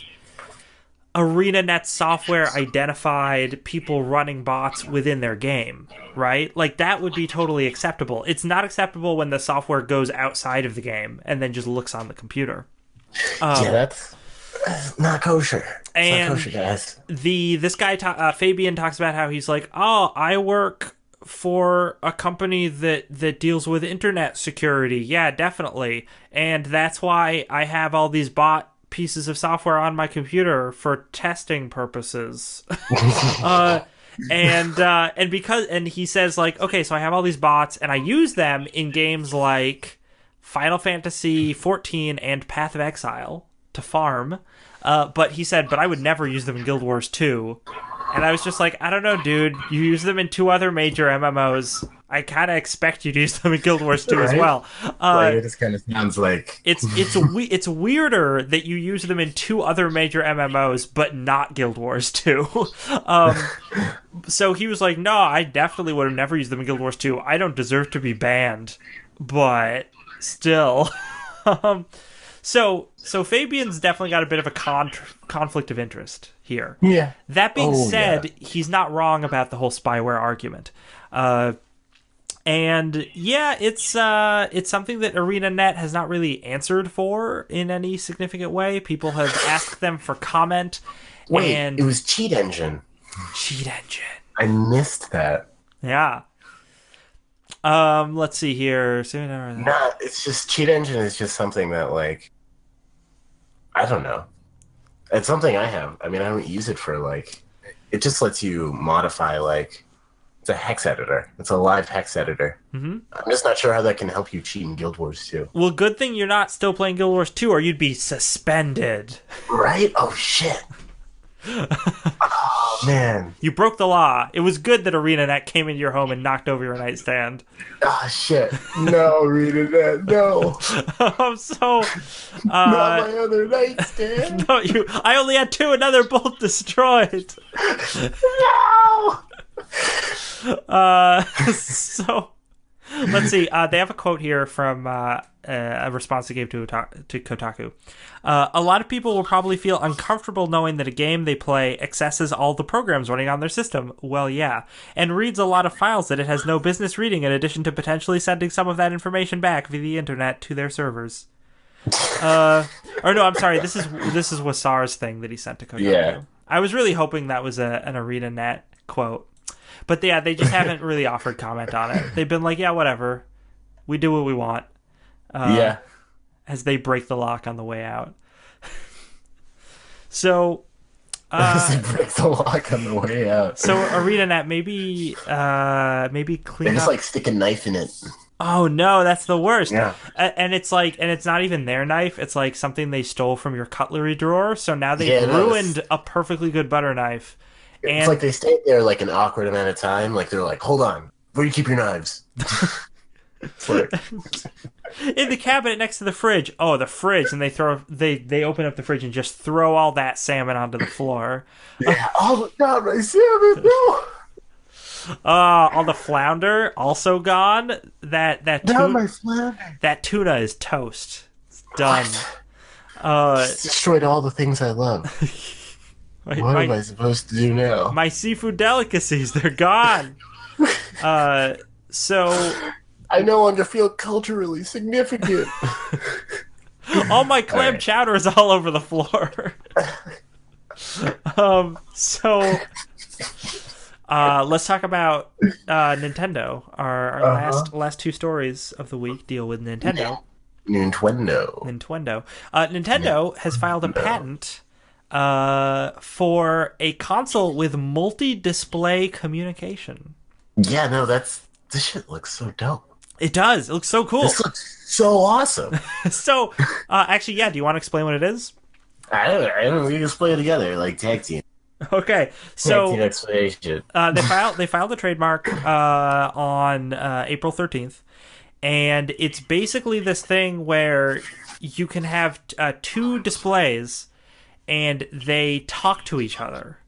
ArenaNet software identified people running bots within their game, right? Like, that would be totally acceptable. It's not acceptable when the software goes outside of the game and then just looks on the computer. That's not kosher. And not kosher, guys. This guy, Fabian, talks about how he's like, oh, I work for a company that deals with internet security. Yeah, definitely. And that's why I have all these bot pieces of software on my computer for testing purposes. And he says like, okay, so I have all these bots and I use them in games like Final Fantasy 14 and Path of Exile to farm. But he said, but I would never use them in Guild Wars 2. And I was just like, I don't know, dude. You use them in 2 other major MMOs. I kind of expect you to use them in Guild Wars 2 as well. It just kind of sounds like... It's weirder that you use them in 2 other major MMOs, but not Guild Wars 2. So he was like, no, I definitely would have never used them in Guild Wars 2. I don't deserve to be banned. But still... So Fabian's definitely got a bit of a conflict of interest here. Yeah. That being said, he's not wrong about the whole spyware argument. And yeah, it's something that ArenaNet has not really answered for in any significant way. People have asked them for comment. It was Cheat Engine. Cheat Engine. I missed that. Yeah. Let's see here. It's just Cheat Engine is just something that, like, I don't know. It's something I have. I mean, I don't use it for, like, it just lets you modify, like, it's a hex editor. It's a live hex editor. Mm-hmm. I'm just not sure how that can help you cheat in Guild Wars 2. Well, good thing you're not still playing Guild Wars 2 or you'd be suspended. Right? Oh, shit. Oh man. You broke the law. It was good that ArenaNet came into your home and knocked over your nightstand. Ah, shit. No, reading that. No. So, Not uh, my other nightstand. no, I only had two, another both destroyed. No. So let's see. They have a quote here from a response they gave to Kotaku. A lot of people will probably feel uncomfortable knowing that a game they play accesses all the programs running on their system. Well, yeah. And reads a lot of files that it has no business reading, in addition to potentially sending some of that information back via the internet to their servers. Or no, I'm sorry. This is Wasar's thing that he sent to Kotaku. Yeah. I was really hoping that was an ArenaNet quote. But yeah, they just haven't really offered comment on it. They've been like, yeah, whatever. We do what we want. Yeah. As they break the lock on the way out. So, They break the lock on the way out. so ArenaNet, maybe They clean just up. like stick a knife in it. Oh no, that's the worst. Yeah. And it's like, and it's not even their knife. It's like something they stole from your cutlery drawer. So now they've Yeah, no, ruined a perfectly good butter knife. And It's like they stayed there like an awkward amount of time. Like they're like, hold on, where do you keep your knives? It's like, in the cabinet next to the fridge. Oh, the fridge, and they open up the fridge and just throw all that salmon onto the floor. yeah, oh my god, my salmon, no. All the flounder also gone. That Not my flounder. that tuna is toast. It's done. It's destroyed all the things I love. What am I supposed to do now? My seafood delicacies, they're gone. So I no longer feel culturally significant. all my clam right. chowder is all over the floor. So let's talk about Nintendo. Our last two stories of the week deal with Nintendo. Nintendo has filed a patent for a console with multi-display communication. Yeah, no, this shit looks so dope. It does. It looks so cool. This looks so awesome. So, actually, yeah. Do you want to explain what it is? I don't. We can play it together like tag team. Okay. Tag So team explanation. they filed a trademark on April 13th, and it's basically this thing where you can have two displays, and they talk to each other.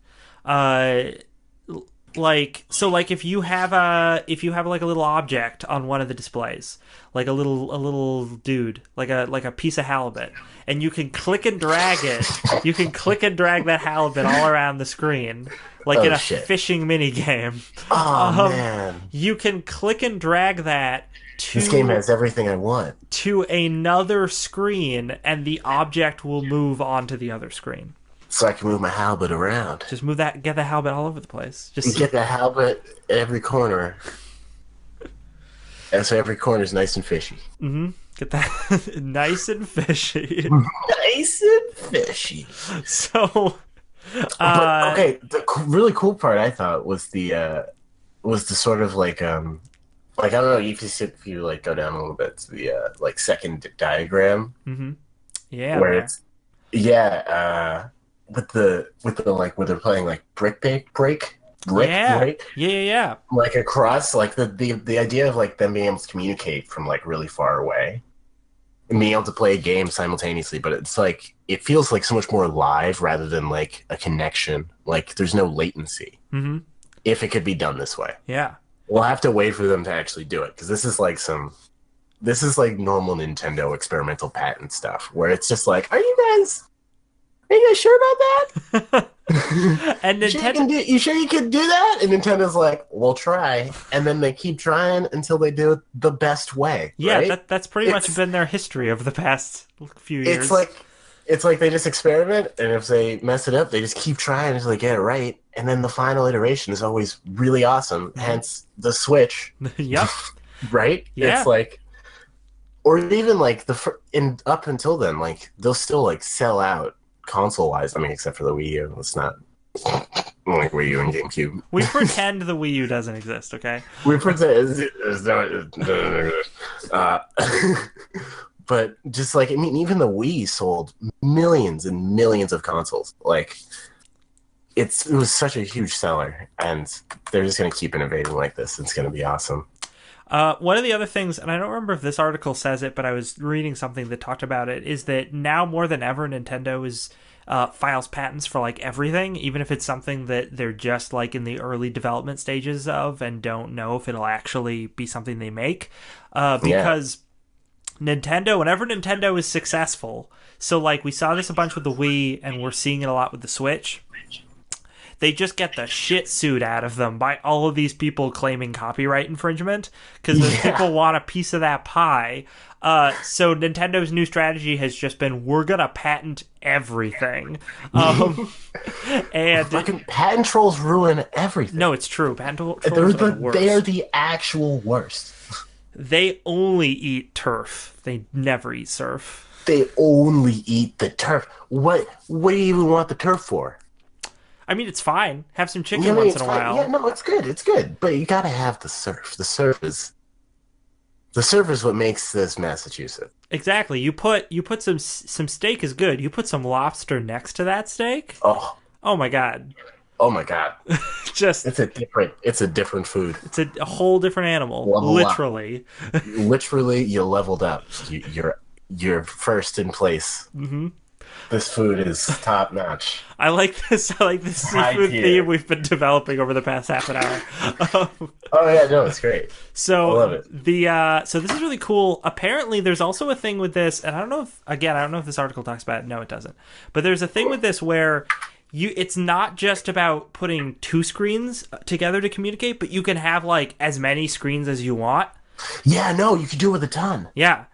Like if you have like a little object on one of the displays, like a little dude, like a piece of halibut, and you can click and drag it. You can click and drag that halibut all around the screen, like in a fishing mini game. Oh man, You can click and drag that to this game has everything I want. to another screen, and the object will move onto the other screen. So I can move my halibut around. Just get the halibut all over the place. Just Get the halibut at every corner. And so every corner is nice and fishy. get that nice and fishy. Nice and fishy. So, But okay, the really cool part I thought was the sort of like I don't know if you like go down a little bit to the like second diagram yeah, where man. it's with the like where they're playing like brick break Yeah. like across like the idea of like them being able to communicate from like really far away and being able to play a game simultaneously, but it's like it feels like so much more live rather than like a connection. Like there's no latency if it could be done this way. Yeah. We'll have to wait for them to actually do it because this is like normal Nintendo experimental patent stuff where it's just like, are you guys sure about that? And Nintendo, you sure you can do that? And Nintendo's like, we'll try. And then they keep trying until they do it the best way. yeah, right? that's pretty much been their history over the past few years. It's like they just experiment, and if they mess it up, they just keep trying until they get it right. And then the final iteration is always really awesome. Hence the Switch, Yep. right? Yeah. It's like, or even like up until then, like they'll still like sell out console wise. I mean, except for the Wii U. It's not like Wii U and GameCube. We pretend the Wii U doesn't exist, okay? We pretend it's not. But just like, I mean, even the Wii sold millions and millions of consoles. Like, it was such a huge seller, and they're just going to keep innovating like this. It's going to be awesome. One of the other things, and I don't remember if this article says it, but I was reading something that talked about it, is that now more than ever, Nintendo is files patents for like everything, even if it's something that they're just like in the early development stages of and don't know if it'll actually be something they make. Because Nintendo, whenever Nintendo is successful, so like we saw this a bunch with the Wii, and we're seeing it a lot with the Switch. They just get the shit sued out of them by all of these people claiming copyright infringement because those people want a piece of that pie. So Nintendo's new strategy has just been, we're gonna patent everything. And Fucking patent trolls ruin everything. no, it's true. Patent trolls They're are the worst. they are the actual worst. They only eat turf. They never eat surf. They only eat the turf. What do you even want the turf for? I mean, it's fine. Have some chicken Yeah, I mean, once it's in a fine. while. Yeah, no, it's good. It's good. But you gotta have the surf. The surf is what makes this Massachusetts. Exactly. You put some steak is good. You put some lobster next to that steak. Oh my god. Oh my god. Just It's a different food. it's a whole different animal. Level Literally. Literally, you leveled up. You're first in place. Mm-hmm. This food is top notch. I like this. I like this seafood theme we've been developing over the past half an hour. Oh yeah, no, it's great. So I love it. So this is really cool. Apparently, there's also a thing with this, and I don't know if this article talks about it. No, it doesn't. But there's a thing with this where it's not just about putting two screens together to communicate, but you can have like as many screens as you want. Yeah, no, you can do it with a ton. Yeah.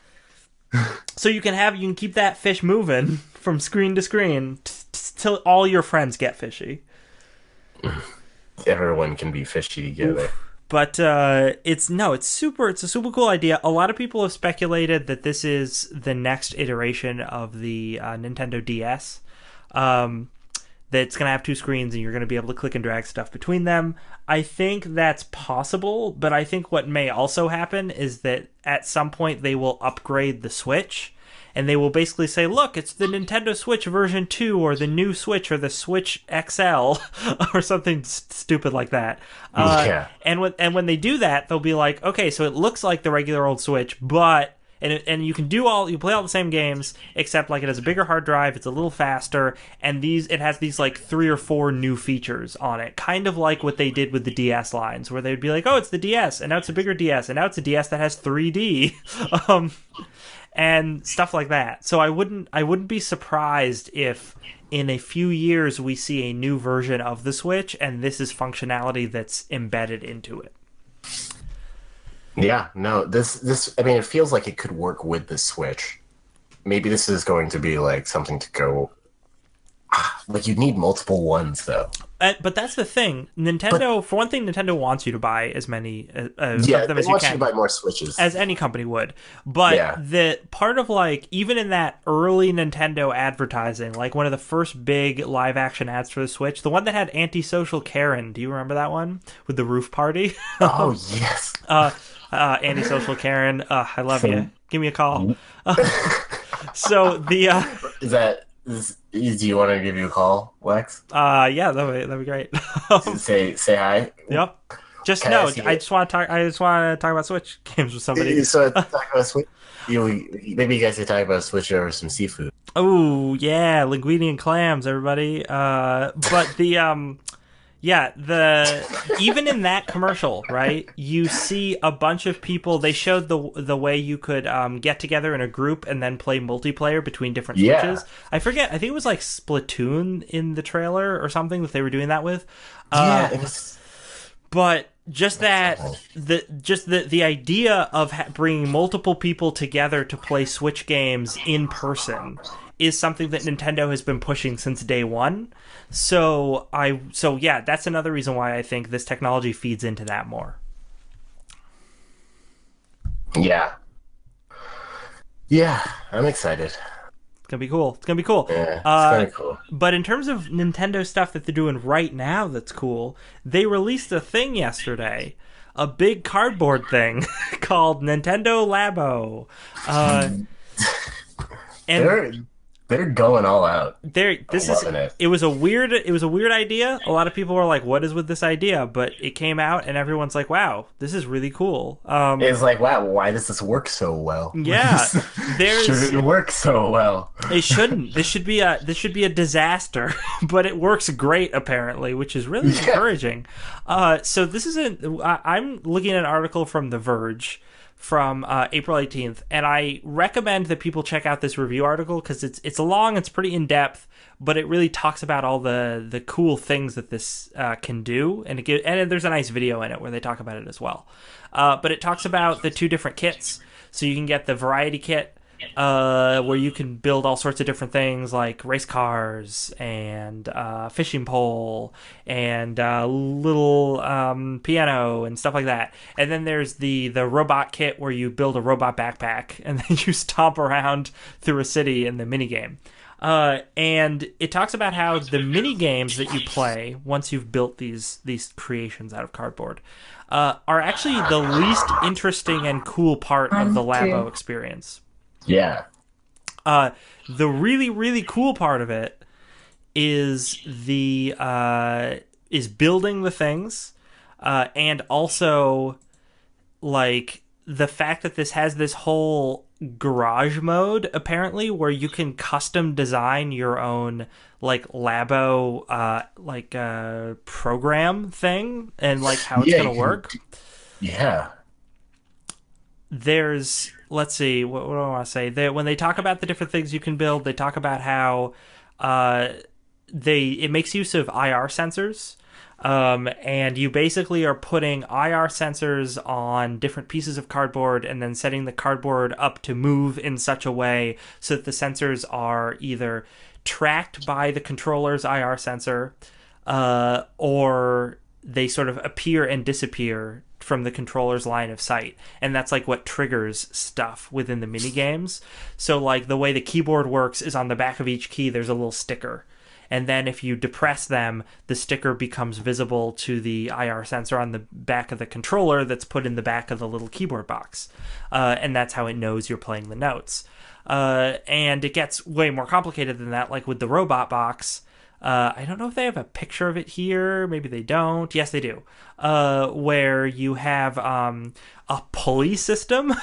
So you can keep that fish moving from screen to screen till all your friends get fishy. Everyone can be fishy together. But it's a super cool idea. A lot of people have speculated that this is the next iteration of the Nintendo DS. That's going to have two screens and you're going to be able to click and drag stuff between them. I think that's possible, but I think what may also happen is that at some point they will upgrade the Switch and they will basically say, look, it's the Nintendo Switch version 2 or the new Switch or the Switch XL or something stupid like that. Yeah. And when they do that, they'll be like, okay, so it looks like the regular old Switch, but... And you can play all the same games, except like it has a bigger hard drive, it's a little faster, and it has these like 3 or 4 new features on it, kind of like what they did with the DS lines, where they'd be like, oh, it's the DS, and now it's a bigger DS, and now it's a DS that has 3D, and stuff like that. So I wouldn't be surprised if in a few years we see a new version of the Switch, and this is functionality that's embedded into it. Yeah, no, this I mean, it feels like it could work with the Switch. Maybe this is going to be like something to go. Like you need multiple ones though. But that's the thing. For one thing, Nintendo wants you to buy as many of them as you can. They want you to buy more Switches. As any company would. But the part of like, even in that early Nintendo advertising, like one of the first big live action ads for the Switch, the one that had Antisocial Karen, do you remember that one? With the roof party? Oh, yes. Antisocial Karen, I love you. Give me a call. So the... Do you want to give you a call, Lex? Yeah, that'd be great. say hi. Yep. I just want to talk about Switch games with somebody. So talk about Switch. Maybe you guys could talk about Switch over some seafood. Oh yeah, linguine and clams, everybody. But the even in that commercial, right? You see a bunch of people. They showed the way you could get together in a group and then play multiplayer between different Switches. I forget. I think it was like Splatoon in the trailer or something that they were doing that with. It was. But just the idea of bringing multiple people together to play Switch games in person is something that Nintendo has been pushing since day one. So that's another reason why I think this technology feeds into that more. Yeah, I'm excited. It's gonna be cool. Yeah, it's kind of cool. But in terms of Nintendo stuff that they're doing right now that's cool, they released a thing yesterday, a big cardboard thing called Nintendo Labo. And they're going all out. There, I'm this is. loving it. It was a weird idea. A lot of people were like, "What is with this idea?" But it came out, and everyone's like, "Wow, this is really cool." It's like, wow, why does this work so well? Yeah, Shouldn't there's. it work so well? It shouldn't. This should be a disaster, but it works great apparently, which is really Yeah. encouraging. So this is I'm looking at an article from The Verge from April 18th, and I recommend that people check out this review article because it's long, it's pretty in depth, but it really talks about all the cool things that this can do, and there's a nice video in it where they talk about it as well. But it talks about the two different kits, so you can get the variety kit where you can build all sorts of different things like race cars and fishing pole and little piano and stuff like that. And then there's the robot kit where you build a robot backpack and then you stomp around through a city in the minigame. And it talks about how the mini games that you play once you've built these creations out of cardboard are actually the least interesting and cool part of the Labo experience. Yeah. The really, really cool part of it is is building the things, and also like the fact that this has this whole garage mode apparently where you can custom design your own like Labo program thing and like how it's gonna work. Yeah. There's let's see what do I want to say when they talk about the different things you can build, they talk about how it makes use of IR sensors, and you basically are putting IR sensors on different pieces of cardboard and then setting the cardboard up to move in such a way so that the sensors are either tracked by the controller's IR sensor, or they sort of appear and disappear from the controller's line of sight, and that's like what triggers stuff within the mini games. So like the way the keyboard works is on the back of each key there's a little sticker, and then if you depress them the sticker becomes visible to the IR sensor on the back of the controller that's put in the back of the little keyboard box, and that's how it knows you're playing the notes. And it gets way more complicated than that, like with the robot box. I don't know if they have a picture of it here. Maybe they don't. Yes, they do. Where you have a pulley system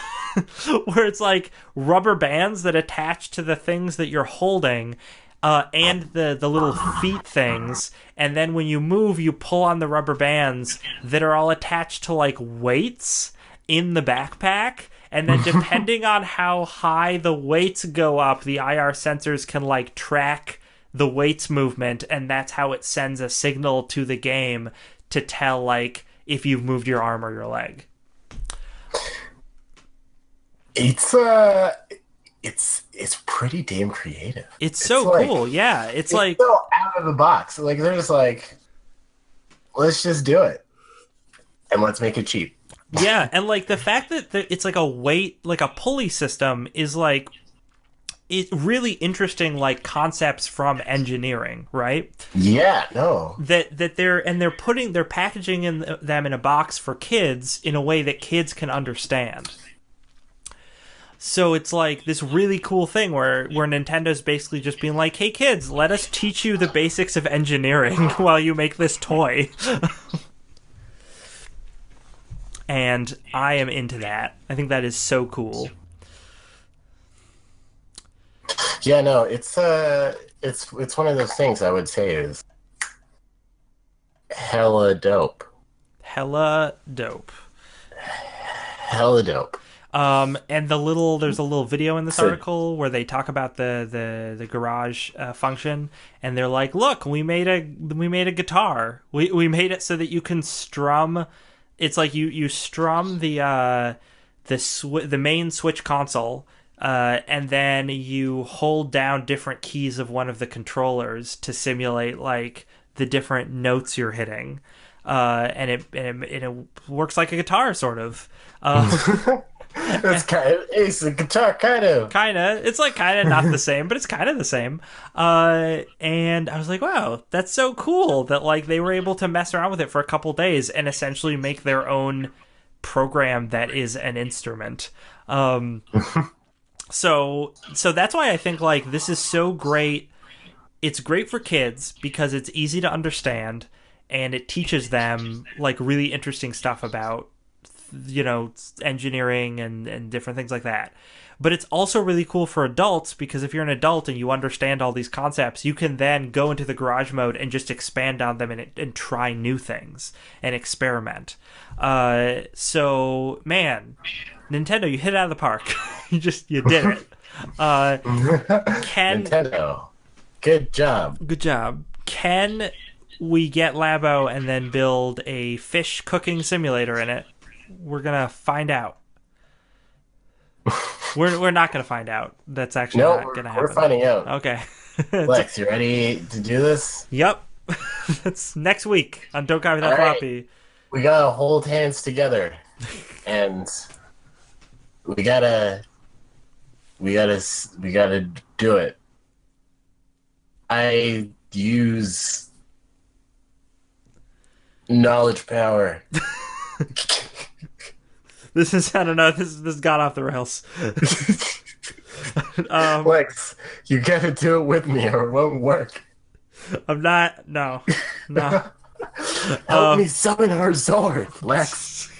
where it's like rubber bands that attach to the things that you're holding, and the little feet things. And then when you move, you pull on the rubber bands that are all attached to like weights in the backpack. And then depending on how high the weights go up, the IR sensors can like track the weights movement, and that's how it sends a signal to the game to tell like if you've moved your arm or your leg. It's pretty damn creative. It's so cool. Yeah, it's like so out of the box. Like they're just like, let's just do it and let's make it cheap. Yeah, and like the fact that it's like a weight, like a pulley system is like it's really interesting, like concepts from engineering, right? Yeah, no. That they're packaging them in a box for kids in a way that kids can understand. So it's like this really cool thing where Nintendo's basically just being like, "Hey kids, let us teach you the basics of engineering while you make this toy." And I am into that. I think that is so cool. Yeah, no, it's one of those things I would say is hella dope. Hella dope. Hella dope. And there's a little video in this article where they talk about the garage function, and they're like, "Look, we made a guitar. We made it so that you can strum. It's like you strum the main Switch console." And then you hold down different keys of one of the controllers to simulate like the different notes you're hitting, and it works like a guitar sort of. It's a guitar kind of. It's like kind of not the same, but it's kind of the same. And I was like, wow, that's so cool that like they were able to mess around with it for a couple days and essentially make their own program that is an instrument. So that's why I think like this is so great. It's great for kids because it's easy to understand and it teaches them like really interesting stuff about engineering and different things like that. But it's also really cool for adults because if you're an adult and you understand all these concepts, you can then go into the garage mode and just expand on them and try new things and experiment. So man, Nintendo, you hit it out of the park. You did it. Can Nintendo, good job. Good job. Can we get Labo and then build a fish cooking simulator in it? We're gonna find out. We're not gonna find out. That's actually No, not gonna we're happen. finding out. Okay. Lex, you ready to do this? Yep. That's next week on Don't Copy All That right. Floppy. We gotta hold hands together, and we gotta, we gotta do it. I use knowledge power. This is I don't know. This got off the rails. Lex, you gotta do it with me, or it won't work. I'm not. No. No. Help me summon our sword, Lex.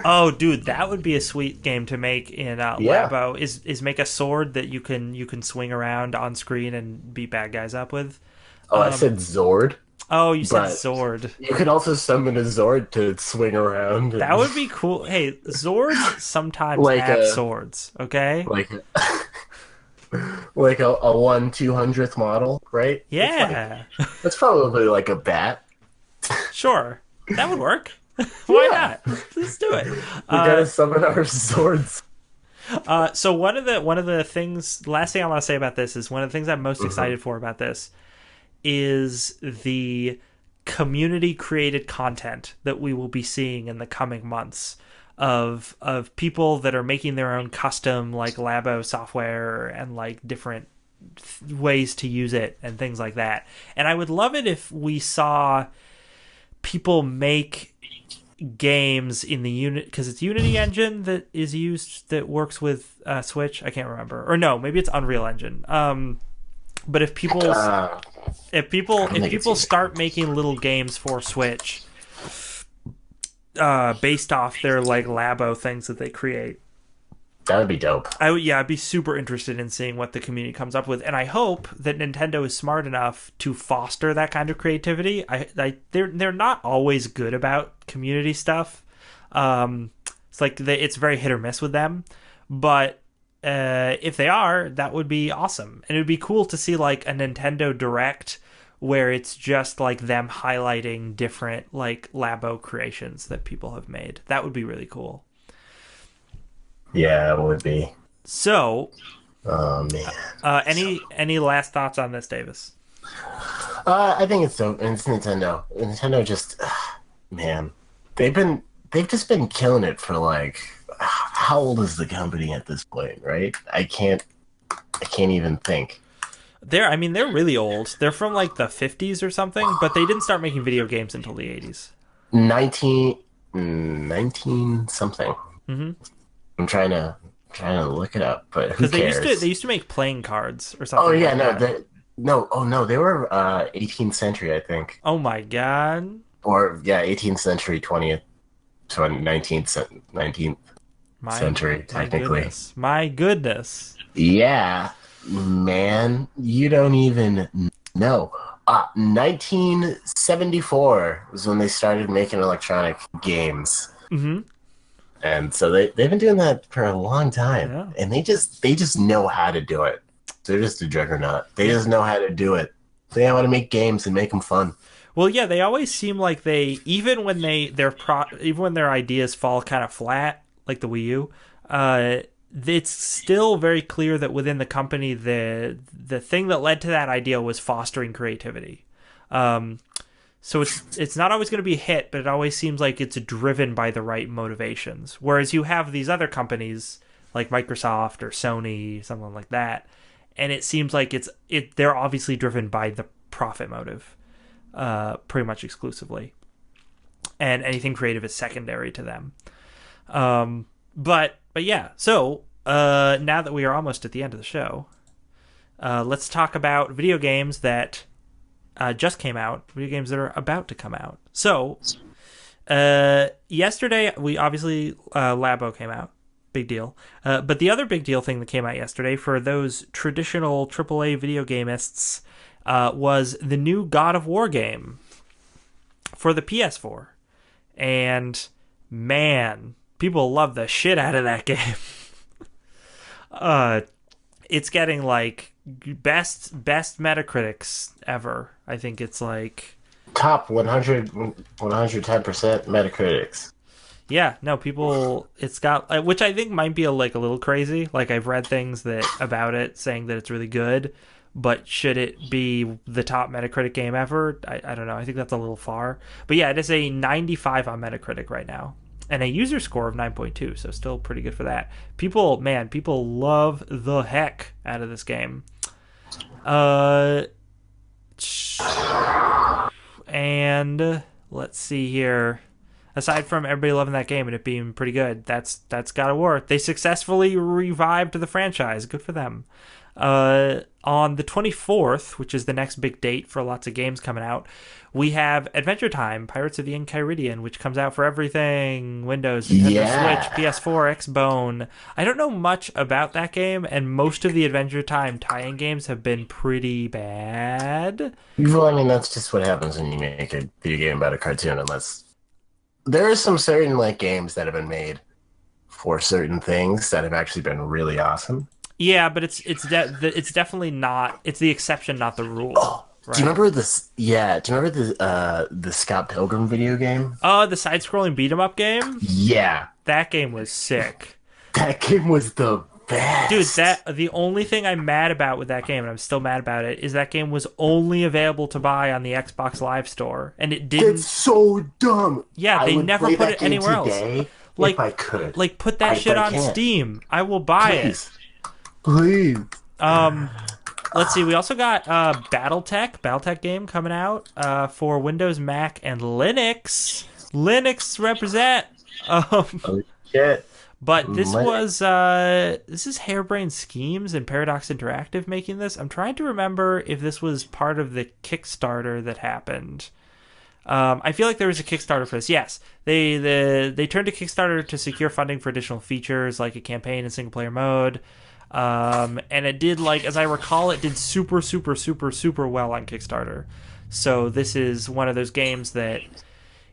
Oh, dude, that would be a sweet game to make in Yeah. Labo. Is make a sword that you can swing around on screen and beat bad guys up with. Oh, I said Zord, Oh, you said but Zord. you could also summon a Zord to swing around. That would be cool. Hey, Zords sometimes Like have a swords. Okay. like like a 1/200th model, right? Yeah. That's probably like a bat. Sure. That would work. Why Yeah. not? Let's do it. We gotta summon our swords. So one of the things, last thing I want to say about this is one of the things I'm most excited for about this is the community created content that we will be seeing in the coming months of people that are making their own custom like Labo software and like different ways to use it and things like that. And I would love it if we saw people make games in the unit because it's Unity engine that is used that works with Switch. I can't remember, or no, maybe it's Unreal Engine. But if people Uh, if people I don't if think it's people either. start making little games for Switch based off their like Labo things that they create, that would be dope. I'd be super interested in seeing what the community comes up with, and I hope that Nintendo is smart enough to foster that kind of creativity. They're not always good about community stuff. It's like it's very hit or miss with them, but if they are, that would be awesome, and it would be cool to see like a Nintendo Direct where it's just like them highlighting different like Labo creations that people have made. That would be really cool. Yeah, it would be. So, Oh man. any last thoughts on this, Davis? I think it's so. It's Nintendo. Nintendo just, man, they've just been killing it for like, how old is the company at this point, right? I can't even think. They're really old. They're from like the 50s or something, but they didn't start making video games until the 80s. 19 something. Mm-hmm. I'm trying to look it up, but who Because they used to cares? they used to make playing cards or something Oh yeah, like no, that. they were 18th century, I think, Oh my god, or yeah, 18th century, 20th, 19th my century, my technically. goodness, my goodness. Yeah, man, you don't even know. 1974 was when they started making electronic games, Mm-hmm. and so they've been doing that for a long time, Yeah. and they just know how to do it. They're just a juggernaut. They just know how to do it. They know how to make games and make them fun. Well, yeah, they always seem like they even when their ideas fall kind of flat, like the Wii U. It's still very clear that within the company, the thing that led to that idea was fostering creativity. So it's not always going to be a hit, but it always seems like it's driven by the right motivations. Whereas you have these other companies like Microsoft or Sony, something like that, and it seems like they're obviously driven by the profit motive, pretty much exclusively, and anything creative is secondary to them. But yeah, so now that we are almost at the end of the show, let's talk about video games that just came out, video games that are about to come out. So, yesterday, we obviously, Labo came out. Big deal. But the other big deal thing that came out yesterday for those traditional AAA video gameists was the new God of War game for the PS4. And, man, people love the shit out of that game. It's getting, like, best Metacritics ever. I think it's, like... Top 100, 110% Metacritics. Yeah, no, people, it's got, which I think might be a little crazy. Like, I've read things that about it saying that it's really good, but should it be the top Metacritic game ever? I don't know. I think that's a little far. But yeah, it is a 95 on Metacritic right now, and a user score of 9.2, so still pretty good for that. People love the heck out of this game. And let's see here. Aside from everybody loving that game and it being pretty good, that's God of War. They successfully revived the franchise. Good for them. On the 24th, which is the next big date for lots of games coming out, we have Adventure Time, Pirates of the Enchiridion, which comes out for everything: Windows, Nintendo Switch, PS4, Xbone. I don't know much about that game, and most of the Adventure Time tie-in games have been pretty bad. Well, I mean, that's just what happens when you make a video game about a cartoon, unless... There are some certain games that have been made for certain things that have actually been really awesome. Yeah, but it's definitely not. It's the exception, not the rule. Oh, right? Do you remember this? Yeah, do you remember the Scott Pilgrim video game? Oh, the side-scrolling beat-em-up game. Yeah, that game was sick. That game was the best, dude. The only thing I'm mad about with that game, and I'm still mad about it, is that game was only available to buy on the Xbox Live Store, and it didn't. It's so dumb. Yeah, they never put it anywhere else. If I could, put that shit on Steam. I will buy it. Please. Let's see. We also got BattleTech game coming out for Windows, Mac, and Linux. Linux represent. Oh shit. But this is Harebrained Schemes and Paradox Interactive making this. I'm trying to remember if this was part of the Kickstarter that happened. I feel like there was a Kickstarter for this. Yes, they turned to Kickstarter to secure funding for additional features like a campaign and single player mode. And it did, as I recall, it did super, super, super, super well on Kickstarter. So this is one of those games that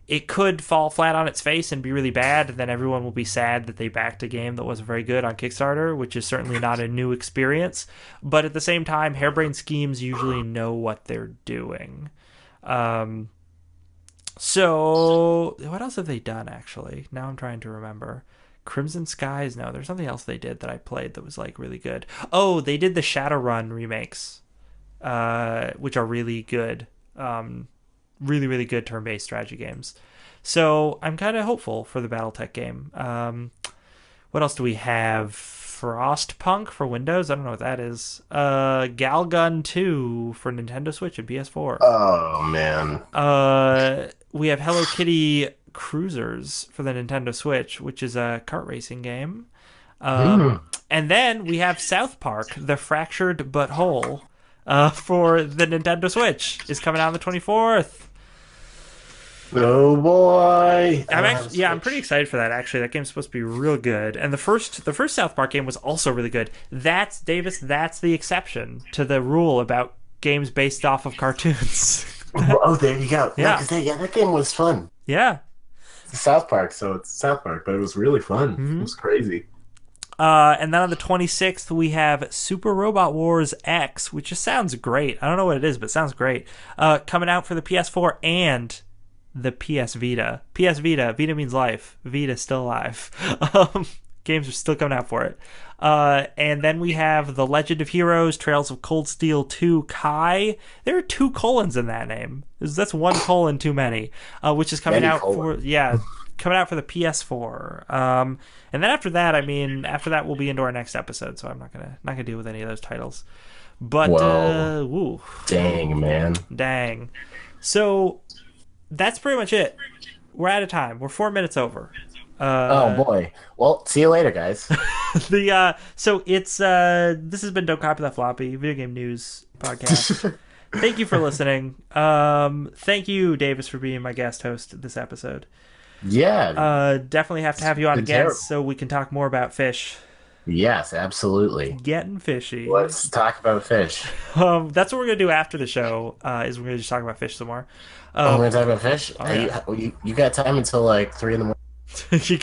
it could fall flat on its face and be really bad, and then everyone will be sad that they backed a game that wasn't very good on Kickstarter, which is certainly not a new experience. But at the same time, Harebrained Schemes usually know what they're doing. So what else have they done, actually? Now I'm trying to remember. Crimson Skies? No, there's something else they did that I played that was really good. Oh, they did the Shadowrun remakes, which are really good. Really, really good turn-based strategy games. So I'm kind of hopeful for the BattleTech game. What else do we have? Frostpunk for Windows? I don't know what that is. Galgun 2 for Nintendo Switch and PS4. Oh, man. We have Hello Kitty Cruisers for the Nintendo Switch, which is a kart racing game. And then we have South Park, The Fractured But Whole, for the Nintendo Switch, is coming out on the 24th. Oh boy! I'm pretty excited for that. Actually, that game's supposed to be real good. And the first South Park game was also really good. That's the exception to the rule about games based off of cartoons. Oh, there you go. Yeah, that game was fun. Yeah. It's South Park, so it's South Park, but it was really fun. Mm-hmm. It was crazy. And then on the 26th, we have Super Robot Wars X, which just sounds great. I don't know what it is, but it sounds great. Coming out for the PS4 and the PS Vita. PS Vita. Vita means life. Vita's still alive. Games are still coming out for it. And then we have The Legend of Heroes, Trails of Cold Steel 2 Kai. There are 2 colons in that name. That's 1 colon too many. Which is coming out for the PS4. And then after that we'll be into our next episode, so I'm not gonna deal with any of those titles. But woo. Dang, man. Dang. So that's pretty much it. We're out of time. We're 4 minutes over. Oh Uh, boy. Well, see you later, guys. so it's this has been Don't Copy That Floppy, video game news podcast. Thank you for listening. Thank you, Davis, for being my guest host this episode. Yeah, Definitely have to it's have you on been again terrible. so we can talk more about fish. Yes, absolutely. Getting fishy. Let's talk about fish. That's what we're gonna do after the show. Is we're gonna just talk about fish some more. Oh, we're Um, gonna talk about fish. oh yeah, You got time until like 3 in the morning. you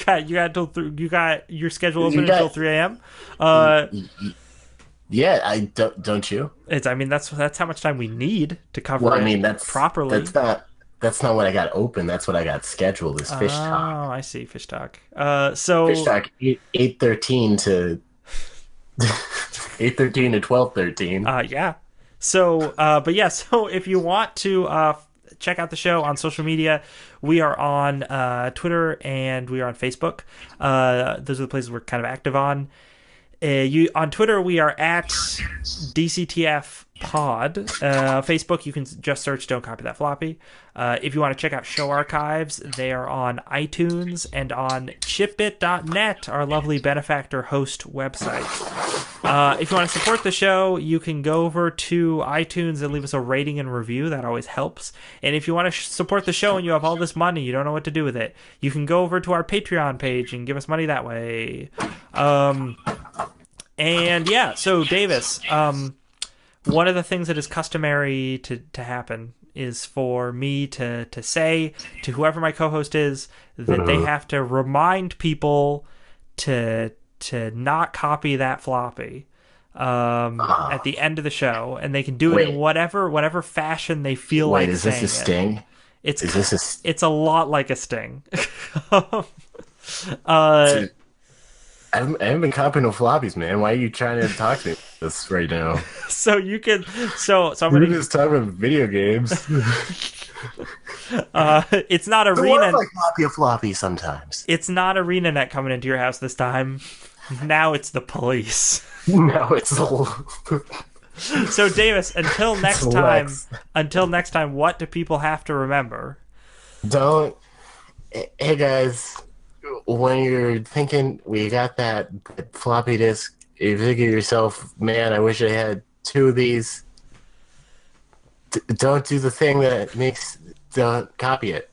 got your schedule open You until got 3 a.m. y- Uh, y- y- Yeah, I don't you? it's I mean that's how much time we need to Well, cover I it mean properly. that's not what I got open. That's what I got scheduled is Oh, fish talk. I see. Fish talk. Fish So talk 8:13 to 8:13 to 12:13. yeah. So, but yeah. So if you want to check out the show on social media, we are on Twitter and we are on Facebook. Those are the places we're kind of active on. You on Twitter, we are at DCTF Pod. Facebook, you can just search "Don't Copy That Floppy." If you want to check out show archives, they are on iTunes and on chipbit.net, our lovely benefactor host website. If you want to support the show, you can go over to iTunes and leave us a rating and review. That always helps. And if you want to support the show and you have all this money, you don't know what to do with it, you can go over to our Patreon page and give us money that way. And yeah, so Davis, one of the things that is customary to happen is for me to say to whoever my co-host is that they have to remind people to not copy that floppy at the end of the show, and they can do it in Wait, whatever fashion they feel wait, like is this saying a it. sting? It's Is this a it's a lot like a sting. Dude, I haven't been copying no floppies, man. Why are you trying to talk to me about this right now? So you can so I'm We're gonna just talking about video games. it's not The one arena like copy a floppy sometimes. it's not ArenaNet coming into your house this time. Now it's the police. No, it's a So Davis, it's Lex. until next time, what do people have to remember? Don't. Hey guys, when you're thinking we got that floppy disk, you think of yourself, man, I wish I had two of these. Don't do the thing that makes. Don't copy it.